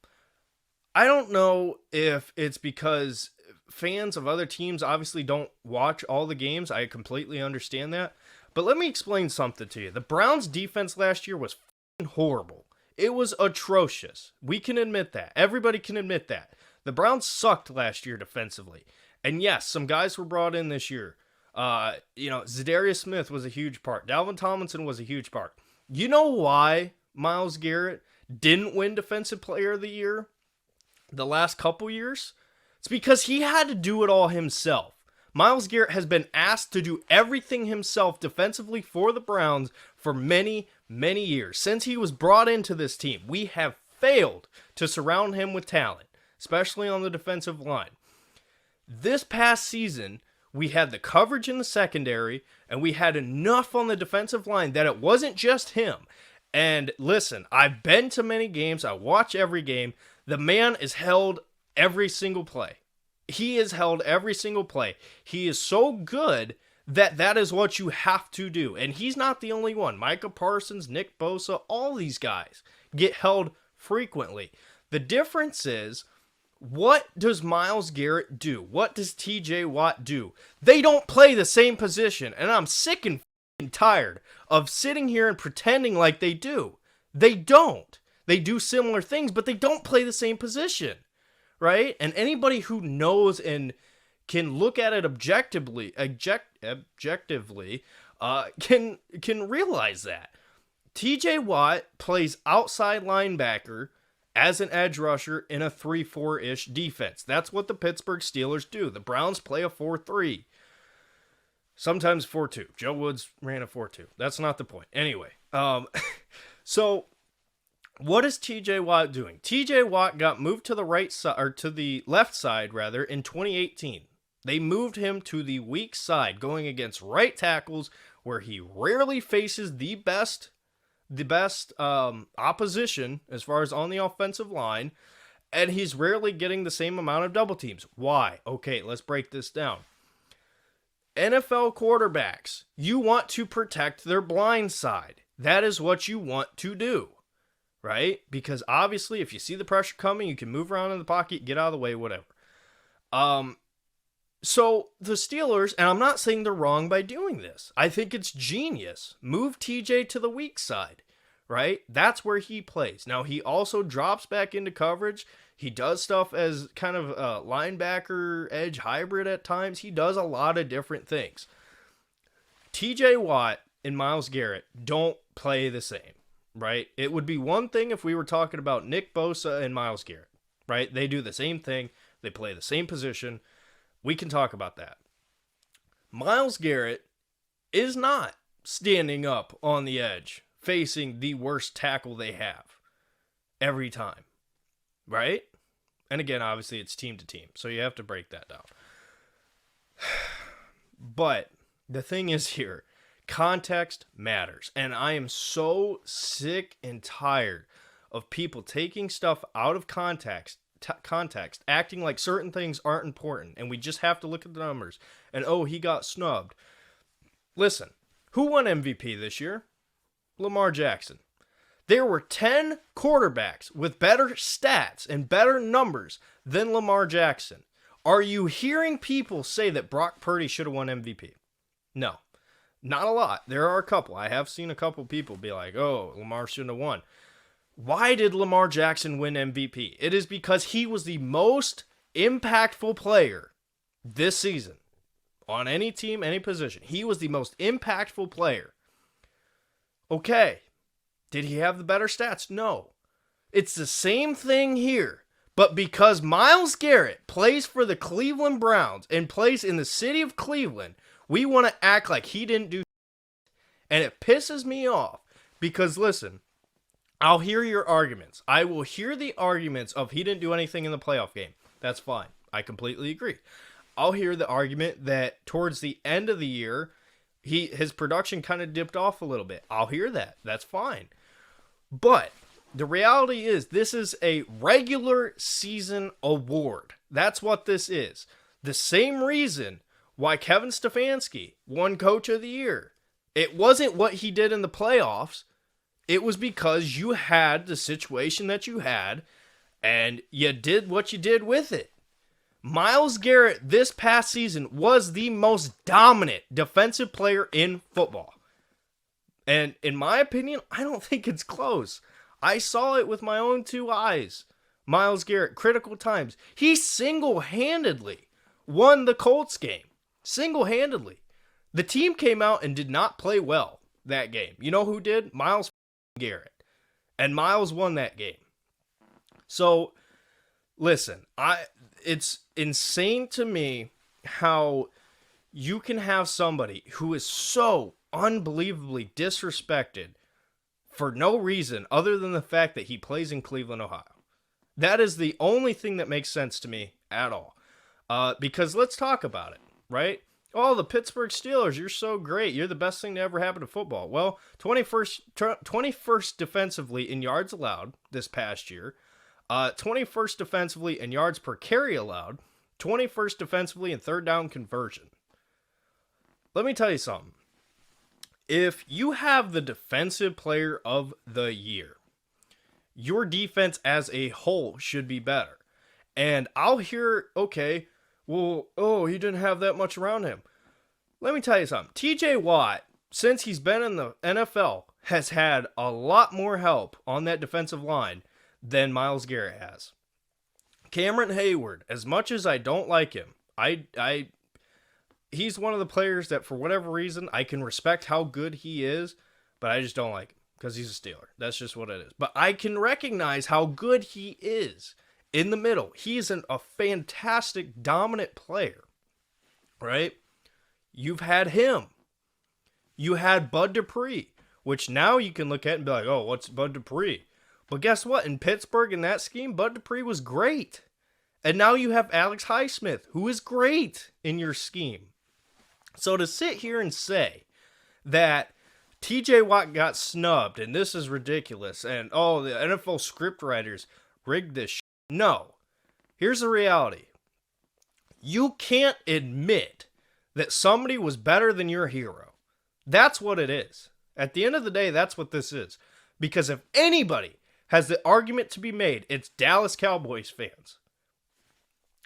I don't know if it's because fans of other teams obviously don't watch all the games. I completely understand that. But let me explain something to you. The Browns' defense last year was horrible. It was atrocious. We can admit that. Everybody can admit that. The Browns sucked last year defensively. And yes, some guys were brought in this year. Zadarius Smith was a huge part. Dalvin Tomlinson was a huge part. You know why Myles Garrett didn't win Defensive Player of the Year the last couple years? It's because he had to do it all himself. Myles Garrett has been asked to do everything himself defensively for the Browns for many, many years. Since he was brought into this team, we have failed to surround him with talent, especially on the defensive line. This past season, We had the coverage in the secondary, and we had enough on the defensive line that it wasn't just him. And listen, I've been to many games. I watch every game. The man is held every single play. He is held every single play. He is so good that that is what you have to do. And he's not the only one. Micah Parsons, Nick Bosa, all these guys get held frequently. The difference is, what does Myles Garrett do? What does TJ Watt do? They don't play the same position, and I'm sick and tired of sitting here and pretending like they do. They don't. They do similar things, but they don't play the same position, right? And anybody who knows and can look at it objectively, can realize that. TJ Watt plays outside linebacker as an edge rusher in a 3-4-ish defense. That's what the Pittsburgh Steelers do. The Browns play a 4-3. Sometimes 4-2. Joe Woods ran a 4-2. That's not the point. Anyway, so what is TJ Watt doing? TJ Watt got moved to the right side, or to the left side rather, in 2018. They moved him to the weak side, going against right tackles where he rarely faces the best opposition as far as on the offensive line, and he's rarely getting the same amount of double teams. Why? Okay, let's break this down. NFL quarterbacks, you want to protect their blind side. That is what you want to do, right? Because obviously if you see the pressure coming, you can move around in the pocket, get out of the way, whatever. So the Steelers, and I'm not saying they're wrong by doing this. I think it's genius. Move TJ to the weak side, right? That's where he plays. Now, he also drops back into coverage. He does stuff as kind of a linebacker edge hybrid at times. He does a lot of different things. TJ Watt and Myles Garrett don't play the same, right? It would be one thing if we were talking about Nick Bosa and Myles Garrett, right? They do the same thing. They play the same position. We can talk about that. Myles Garrett is not standing up on the edge, facing the worst tackle they have every time, right? And again, obviously, it's team to team, so you have to break that down. But the thing is here, context matters. And I am so sick and tired of people taking stuff out of context, acting like certain things aren't important, and we just have to look at the numbers, and oh, he got snubbed. Listen, who won MVP this year? Lamar Jackson. There were 10 quarterbacks with better stats and better numbers than Lamar Jackson. Are you hearing people say that Brock Purdy should have won MVP? No, not a lot. There are a couple. I have seen a couple people be like, oh, Lamar shouldn't have won. Why did Lamar Jackson win MVP? It is because he was the most impactful player this season on any team, any position. He was the most impactful player. Okay. Did he have the better stats? No. It's the same thing here. But because Myles Garrett plays for the Cleveland Browns and plays in the city of Cleveland, we want to act like he didn't do. And it pisses me off because, listen, I'll hear your arguments. I will hear the arguments of he didn't do anything in the playoff game. That's fine. I completely agree. I'll hear the argument that towards the end of the year, his production kind of dipped off a little bit. I'll hear that. That's fine. But the reality is this is a regular season award. That's what this is. The same reason why Kevin Stefanski won Coach of the Year. It wasn't what he did in the playoffs. It was because you had the situation that you had, and you did what you did with it. Myles Garrett this past season was the most dominant defensive player in football. And in my opinion, I don't think it's close. I saw it with my own two eyes. Myles Garrett, critical times. He single-handedly won the Colts game. Single-handedly. The team came out and did not play well that game. You know who did? Myles Garrett. And Myles won that game. So, listen, it's insane to me how you can have somebody who is so unbelievably disrespected for no reason other than the fact that he plays in Cleveland, Ohio. That is the only thing that makes sense to me at all. Because let's talk about it, right? Oh, the Pittsburgh Steelers, you're so great. You're the best thing to ever happen to football. Well, 21st defensively in yards allowed this past year. 21st defensively in yards per carry allowed. 21st defensively in third down conversion. Let me tell you something. If you have the defensive player of the year, your defense as a whole should be better. And I'll hear, okay, well, oh, he didn't have that much around him. Let me tell you something. TJ Watt, since he's been in the NFL, has had a lot more help on that defensive line than Myles Garrett has. Cameron Hayward, as much as I don't like him, he's one of the players that for whatever reason I can respect how good he is, but I just don't like him because he's a Steeler. That's just what it is. But I can recognize how good he is in the middle. He's a fantastic, dominant player, right? You've had him. You had Bud Dupree, which now you can look at and be like, oh, what's Bud Dupree? But guess what? In Pittsburgh, in that scheme, Bud Dupree was great. And now you have Alex Highsmith, who is great in your scheme. So to sit here and say that TJ Watt got snubbed and this is ridiculous and, oh, the NFL scriptwriters rigged this shit. No. Here's the reality. You can't admit that somebody was better than your hero. That's what it is. At the end of the day, that's what this is. Because if anybody has the argument to be made, it's Dallas Cowboys fans.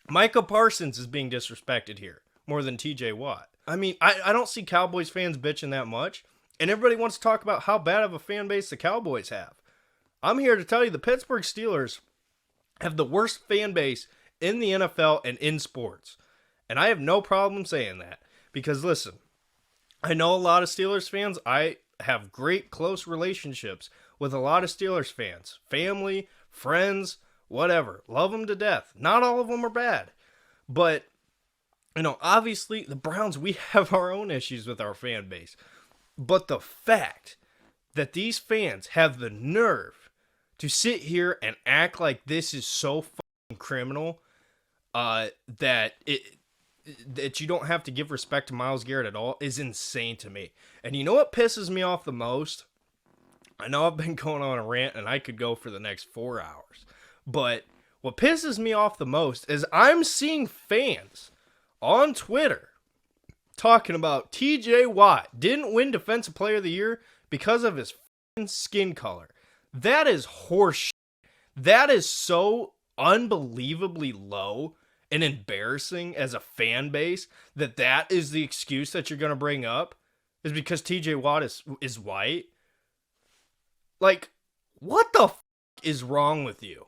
Micah Parsons is being disrespected here more than TJ Watt. I mean, I don't see Cowboys fans bitching that much. And everybody wants to talk about how bad of a fan base the Cowboys have. I'm here to tell you the Pittsburgh Steelers have the worst fan base in the NFL and in sports. And I have no problem saying that. Because listen, I know a lot of Steelers fans. I have great close relationships with a lot of Steelers fans. Family, friends, whatever. Love them to death. Not all of them are bad. But, you know, obviously the Browns, we have our own issues with our fan base. But the fact that these fans have the nerve to sit here and act like this is so fucking criminal, that you don't have to give respect to Myles Garrett at all is insane to me. And you know what pisses me off the most? I know I've been going on a rant and I could go for the next 4 hours. But what pisses me off the most is I'm seeing fans on Twitter talking about TJ Watt didn't win Defensive Player of the Year because of his skin color. That is horseshit. That is so unbelievably low and embarrassing as a fan base that is the excuse that you're going to bring up is because TJ Watt is white. Like, what the is wrong with you?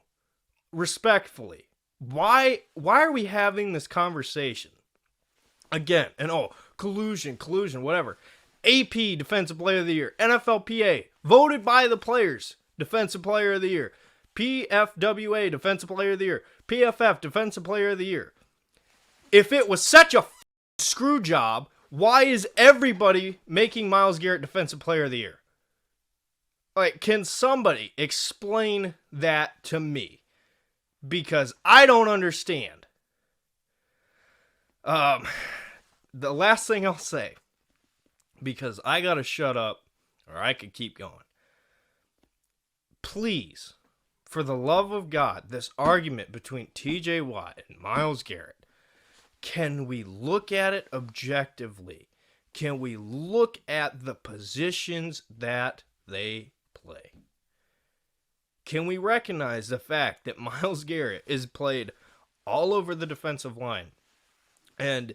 Respectfully. Why are we having this conversation? Again, and collusion, whatever. AP Defensive Player of the Year, NFLPA, voted by the players, Defensive Player of the Year, PFWA Defensive Player of the Year, PFF Defensive Player of the Year. If it was such a screw job, why is everybody making Myles Garrett Defensive Player of the Year? Like, can somebody explain that to me? Because I don't understand. The last thing I'll say, because I gotta shut up or I could keep going. Please, for the love of God, this argument between TJ Watt and Myles Garrett, can we look at it objectively? Can we look at the positions that they play? Can we recognize the fact that Myles Garrett is played all over the defensive line? And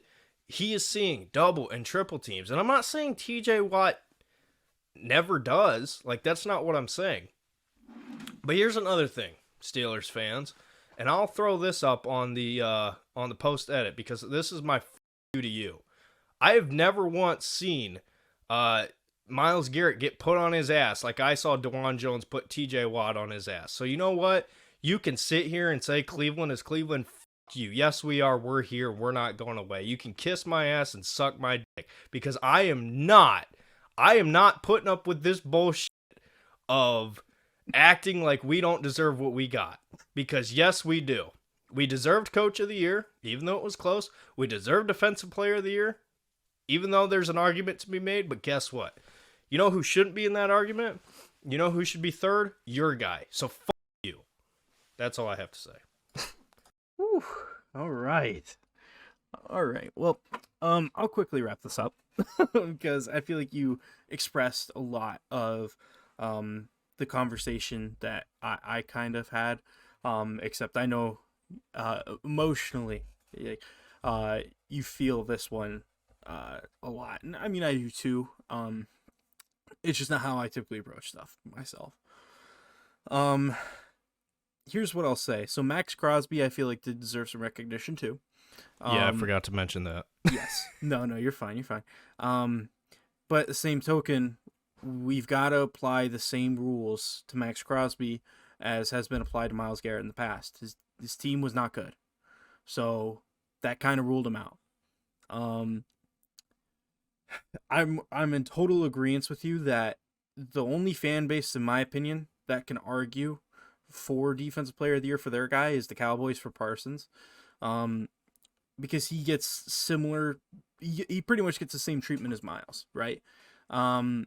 he is seeing double and triple teams. And I'm not saying TJ Watt never does. Like, that's not what I'm saying. But here's another thing, Steelers fans. And I'll throw this up on the post edit because this is my you to you. I have never once seen Myles Garrett get put on his ass like I saw DeJuan Jones put TJ Watt on his ass. So you know what? You can sit here and say Cleveland is Cleveland. You. Yes, we are. We're here. We're not going away. You can kiss my ass and suck my dick because I am not putting up with this bullshit of acting like we don't deserve what we got. Because yes, we do. We deserved Coach of the Year, even though it was close. We deserved Defensive Player of the Year, even though there's an argument to be made, but guess what? You know who shouldn't be in that argument? You know who should be third? Your guy. So fuck you. That's all I have to say. Whew. All right. All right. Well, I'll quickly wrap this up because I feel like you expressed a lot of the conversation that I kind of had. Except I know emotionally, you feel this one a lot. And I mean, I do too. It's just not how I typically approach stuff myself. Um, Here's what I'll say. So Max Crosby, I feel like did deserve some recognition too. Yeah, I forgot to mention that. Yes. No, you're fine. You're fine. But at the same token, we've got to apply the same rules to Max Crosby as has been applied to Myles Garrett in the past. His team was not good, so that kind of ruled him out. Um, I'm in total agreement with you that the only fan base, in my opinion, that can argue for Defensive Player of the Year for their guy is the Cowboys for Parsons. Because he gets similar, he pretty much gets the same treatment as Myles, right? And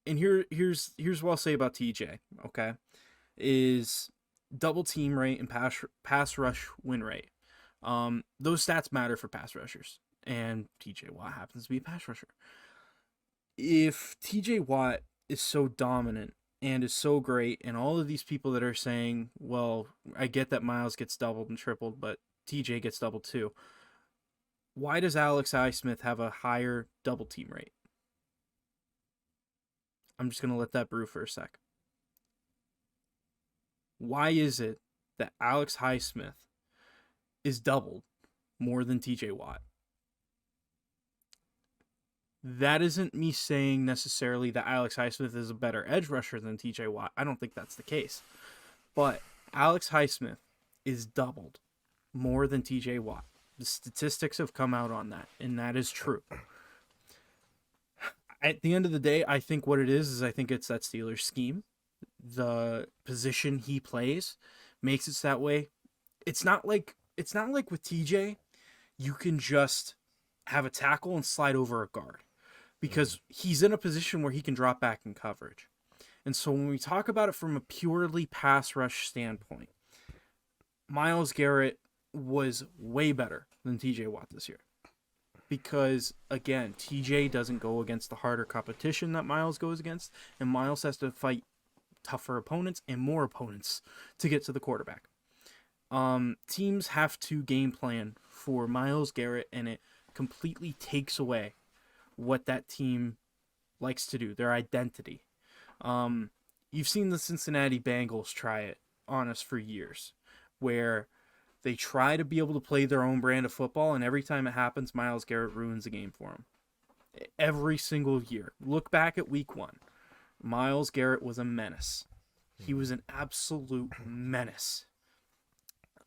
here's what I'll say about TJ. Okay, is double team rate and pass rush win rate. Those stats matter for pass rushers, and TJ Watt happens to be a pass rusher. If TJ Watt is so dominant and is so great, and all of these people that are saying, well, I get that Myles gets doubled and tripled, but TJ gets doubled too. Why does Alex Highsmith have a higher double team rate? I'm just going to let that brew for a sec. Why is it that Alex Highsmith is doubled more than TJ Watt? That isn't me saying necessarily that Alex Highsmith is a better edge rusher than TJ Watt. I don't think that's the case. But Alex Highsmith is doubled more than TJ Watt. The statistics have come out on that, and that is true. At the end of the day, I think what it is I think it's that Steelers scheme. The position he plays makes it that way. It's not like with TJ, you can just have a tackle and slide over a guard because he's in a position where he can drop back in coverage. And so when we talk about it from a purely pass rush standpoint, Myles Garrett was way better than TJ Watt this year. Because, again, TJ doesn't go against the harder competition that Myles goes against, and Myles has to fight tougher opponents and more opponents to get to the quarterback. Teams have to game plan for Myles Garrett, and it completely takes away what that team likes to do, their identity. You've seen the Cincinnati Bengals try it on us for years, where they try to be able to play their own brand of football, and every time it happens, Myles Garrett ruins the game for them. Every single year. Look back at week 1. Myles Garrett was a menace. He was an absolute menace.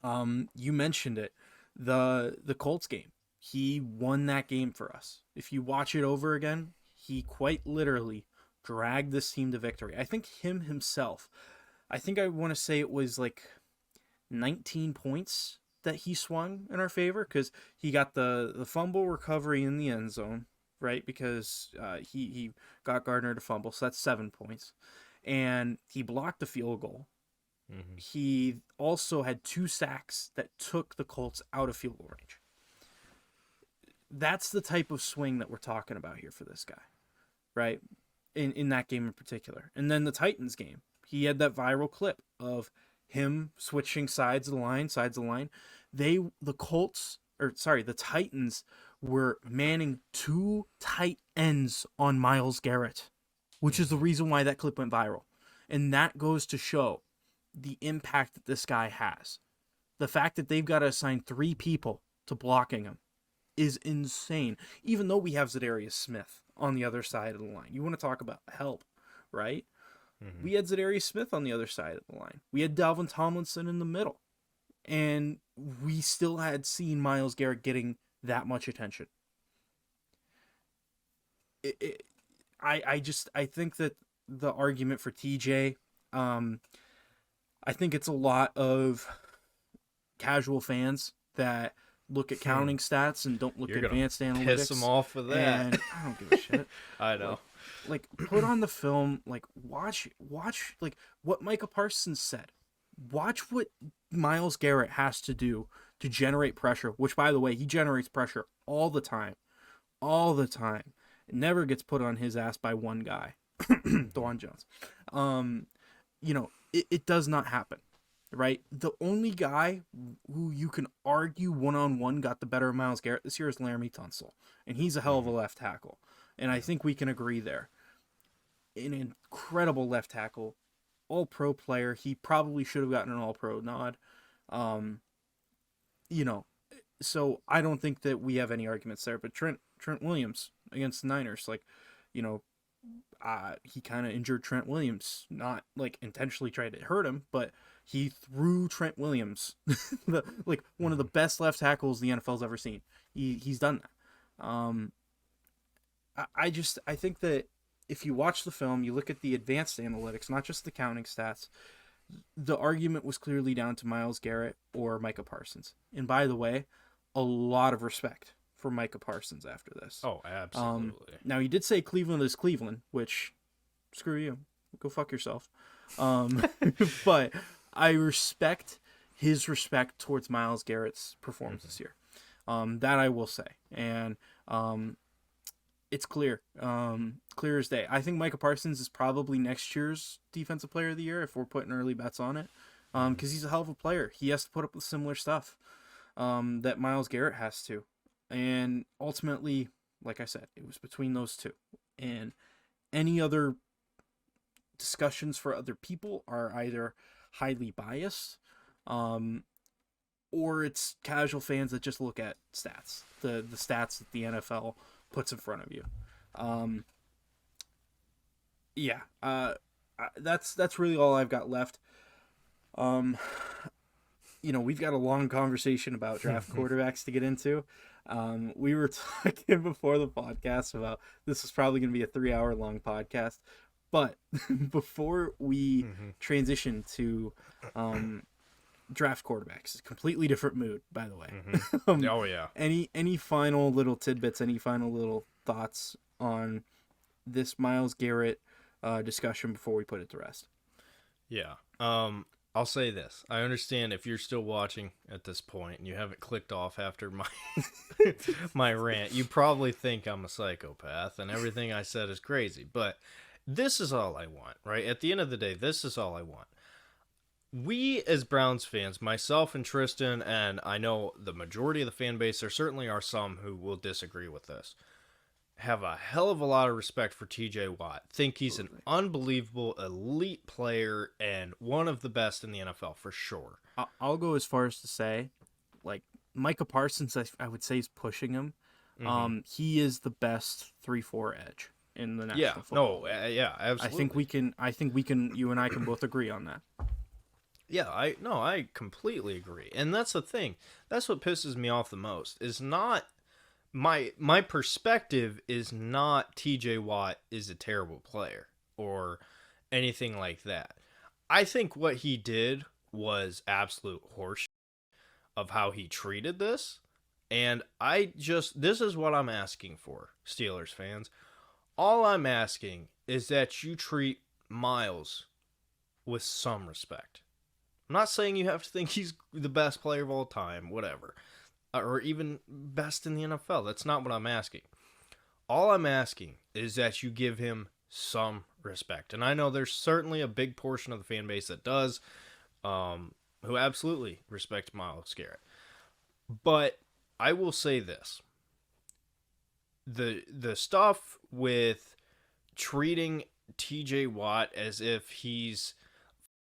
You mentioned it. The Colts game. He won that game for us. If you watch it over again, he quite literally dragged this team to victory. I think himself, I want to say it was like 19 points that he swung in our favor because he got the fumble recovery in the end zone, right? Because he got Gardner to fumble, so that's 7 points. And he blocked the field goal. Mm-hmm. He also had 2 sacks that took the Colts out of field goal range. That's the type of swing that we're talking about here for this guy, right? In that game in particular. And then the Titans game, he had that viral clip of him switching sides of the line. The Titans were manning 2 tight ends on Myles Garrett, which is the reason why that clip went viral. And that goes to show the impact that this guy has. The fact that they've got to assign 3 people to blocking him is insane. Even though we have Zadarius Smith on the other side of the line. You want to talk about help, right? Mm-hmm. We had Zadarius Smith on the other side of the line. We had Dalvin Tomlinson in the middle. And we still had seen Myles Garrett getting that much attention. I think that the argument for TJ, I think it's a lot of casual fans that look at counting stats and don't look You're at gonna advanced analytics. piss them off with that. And I don't give a shit. I know. Like put on the film, like watch like what Micah Parsons said. Watch what Myles Garrett has to do to generate pressure, which by the way, he generates pressure all the time. All the time. It never gets put on his ass by one guy. Dwan Jones. It does not happen. Right? The only guy who you can argue one-on-one got the better of Myles Garrett this year is Laramie Tunsil. And he's a hell of a left tackle. And I think we can agree there. An incredible left tackle, all-pro player. He probably should have gotten an all-pro nod. So I don't think that we have any arguments there. But Trent Williams against the Niners, he kind of injured Trent Williams. Not like intentionally tried to hurt him, but he threw Trent Williams, one of the best left tackles the NFL's ever seen. He's done that. I think that if you watch the film, you look at the advanced analytics, not just the counting stats, the argument was clearly down to Myles Garrett or Micah Parsons. And by the way, a lot of respect for Micah Parsons after this. Oh, absolutely. Now, he did say Cleveland is Cleveland, which, screw you. Go fuck yourself. But I respect his respect towards Myles Garrett's performance this year. That I will say. And it's clear. Clear as day. I think Micah Parsons is probably next year's Defensive Player of the Year if we're putting early bets on it. Because he's a hell of a player. He has to put up with similar stuff that Myles Garrett has to. And ultimately, like I said, it was between those two. And any other discussions for other people are either highly biased or it's casual fans that just look at stats, the stats that the NFL puts in front of you. That's really all I've got left. We've got a long conversation about draft quarterbacks to get into. We were talking before the podcast about this is probably going to be a 3-hour long podcast. But before we transition to draft quarterbacks, completely different mood, by the way. Oh, yeah. Any final little tidbits, any final little thoughts on this Myles Garrett discussion before we put it to rest? Yeah. I'll say this. I understand if you're still watching at this point and you haven't clicked off after my my rant, you probably think I'm a psychopath and everything I said is crazy. But this is all I want, right? At the end of the day, this is all I want. We as Browns fans, myself and Tristan, and I know the majority of the fan base, there certainly are some who will disagree with this, have a hell of a lot of respect for TJ Watt. Think he's an unbelievable elite player and one of the best in the NFL for sure. I'll go as far as to say, like, Micah Parsons, I would say, is pushing him. He is the best 3-4 edge in the National Football League. Yeah, absolutely. I think we can, you and I can both agree on that. Yeah, I completely agree. And that's the thing. That's what pisses me off the most. Is not my perspective is not TJ Watt is a terrible player or anything like that. I think what he did was absolute horseshit of how he treated this. And this is what I'm asking for, Steelers fans. All I'm asking is that you treat Myles with some respect. I'm not saying you have to think he's the best player of all time, whatever, or even best in the NFL. That's not what I'm asking. All I'm asking is that you give him some respect. And I know there's certainly a big portion of the fan base that does, who absolutely respect Myles Garrett. But I will say this. The stuff with treating TJ Watt as if he's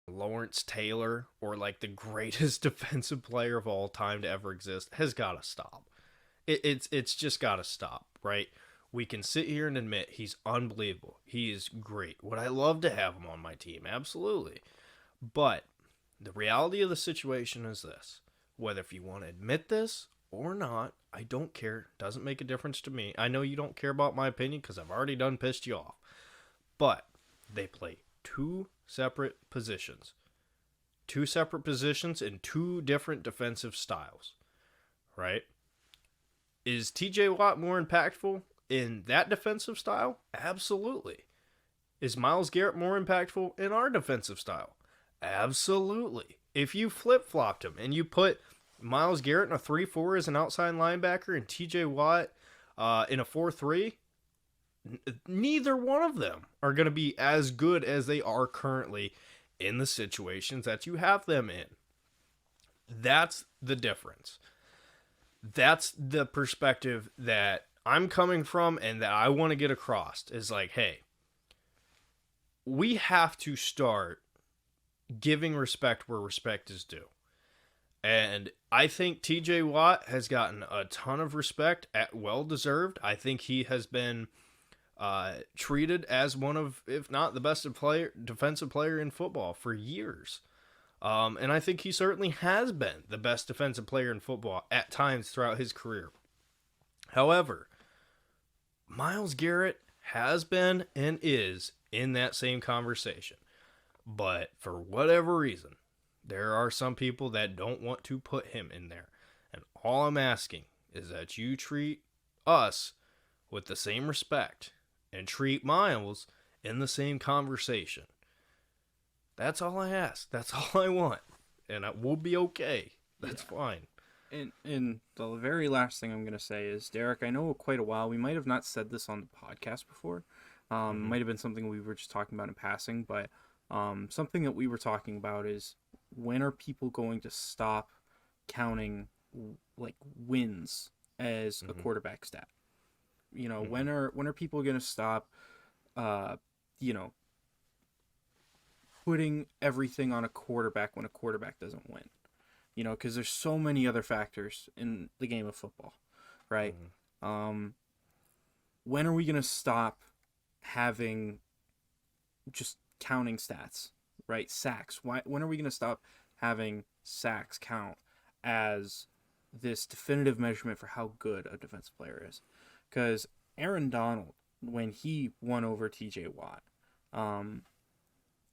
Lawrence Taylor or like the greatest defensive player of all time to ever exist has got to stop. It's just got to stop, right? We can sit here and admit he's unbelievable. He is great. Would I love to have him on my team? Absolutely. But the reality of the situation is this. Whether if you want to admit this or not, I don't care. Doesn't make a difference to me. I know you don't care about my opinion because I've already done pissed you off. But they play two separate positions. Two separate positions in two different defensive styles. right? Is TJ Watt more impactful in that defensive style? Absolutely. Is Myles Garrett more impactful in our defensive style? Absolutely. If you flip-flopped him and you put Myles Garrett in a 3-4 as an outside linebacker and TJ Watt in a 4-3, neither one of them are going to be as good as they are currently in the situations that you have them in. That's the difference. That's the perspective that I'm coming from and that I want to get across is like, hey, we have to start giving respect where respect is due. And I think TJ Watt has gotten a ton of respect, at well deserved. I think he has been treated as one of, if not the best defensive player in football for years. And I think he certainly has been the best defensive player in football at times throughout his career. However, Myles Garrett has been and is in that same conversation. But for whatever reason, there are some people that don't want to put him in there. And all I'm asking is that you treat us with the same respect and treat Myles in the same conversation. That's all I ask. That's all I want. And we'll be okay. That's fine. And the very last thing I'm going to say is, Derek, I know quite a while, we might have not said this on the podcast before. Might have been something we were just talking about in passing, but something that we were talking about is, when are people going to stop counting like wins as a quarterback stat? You know, when are people going to stop, putting everything on a quarterback when a quarterback doesn't win? You know, because there's so many other factors in the game of football, right? When are we going to stop having just counting stats, right? Sacks. When are we going to stop having sacks count as this definitive measurement for how good a defensive player is? Because Aaron Donald, when he won over TJ Watt,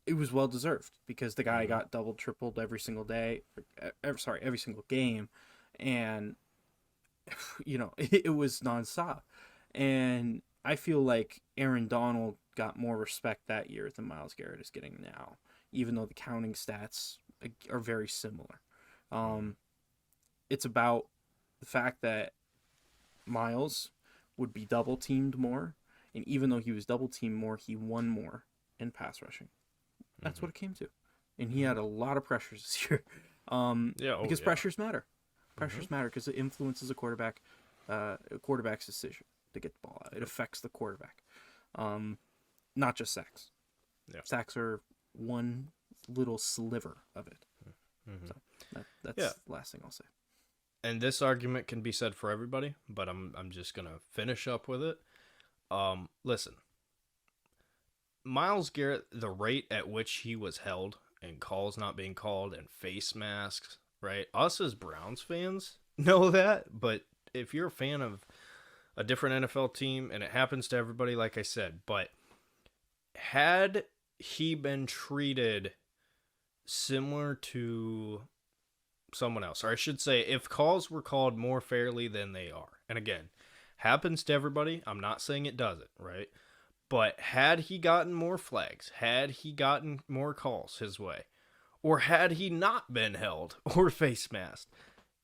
it was well deserved, because the guy got doubled, tripled every single day, every single game, and you know, it was nonstop. And I feel like Aaron Donald got more respect that year than Myles Garrett is getting now, even though the counting stats are very similar. It's about the fact that Myles would be double teamed more, and even though he was double teamed more, he won more in pass rushing. That's what it came to. And he had a lot of pressures this year. Because pressures matter. Pressures matter because it influences a quarterback's decision to get the ball out. It affects the quarterback. Not just sacks. Yeah. Sacks are one little sliver of it. So that's the last thing I'll say. And this argument can be said for everybody, but I'm just going to finish up with it. Listen. Myles Garrett, the rate at which he was held and calls not being called and face masks, right? Us as Browns fans know that, but if you're a fan of a different NFL team, and it happens to everybody, like I said, but had he been treated similar to someone else, or I should say, if calls were called more fairly than they are, and again, happens to everybody, I'm not saying it doesn't, right? But had he gotten more flags, had he gotten more calls his way, or had he not been held or face masked,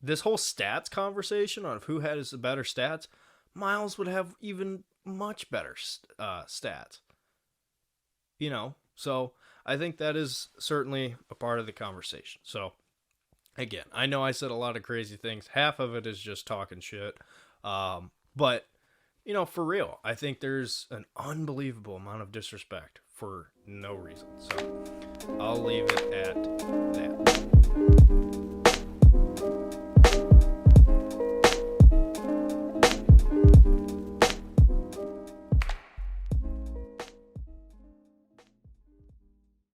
this whole stats conversation on who has the better stats, Myles would have even much better stats. You know, so I think that is certainly a part of the conversation. So, again, I know I said a lot of crazy things. Half of it is just talking shit. But you know, for real, I think there's an unbelievable amount of disrespect for no reason. So I'll leave it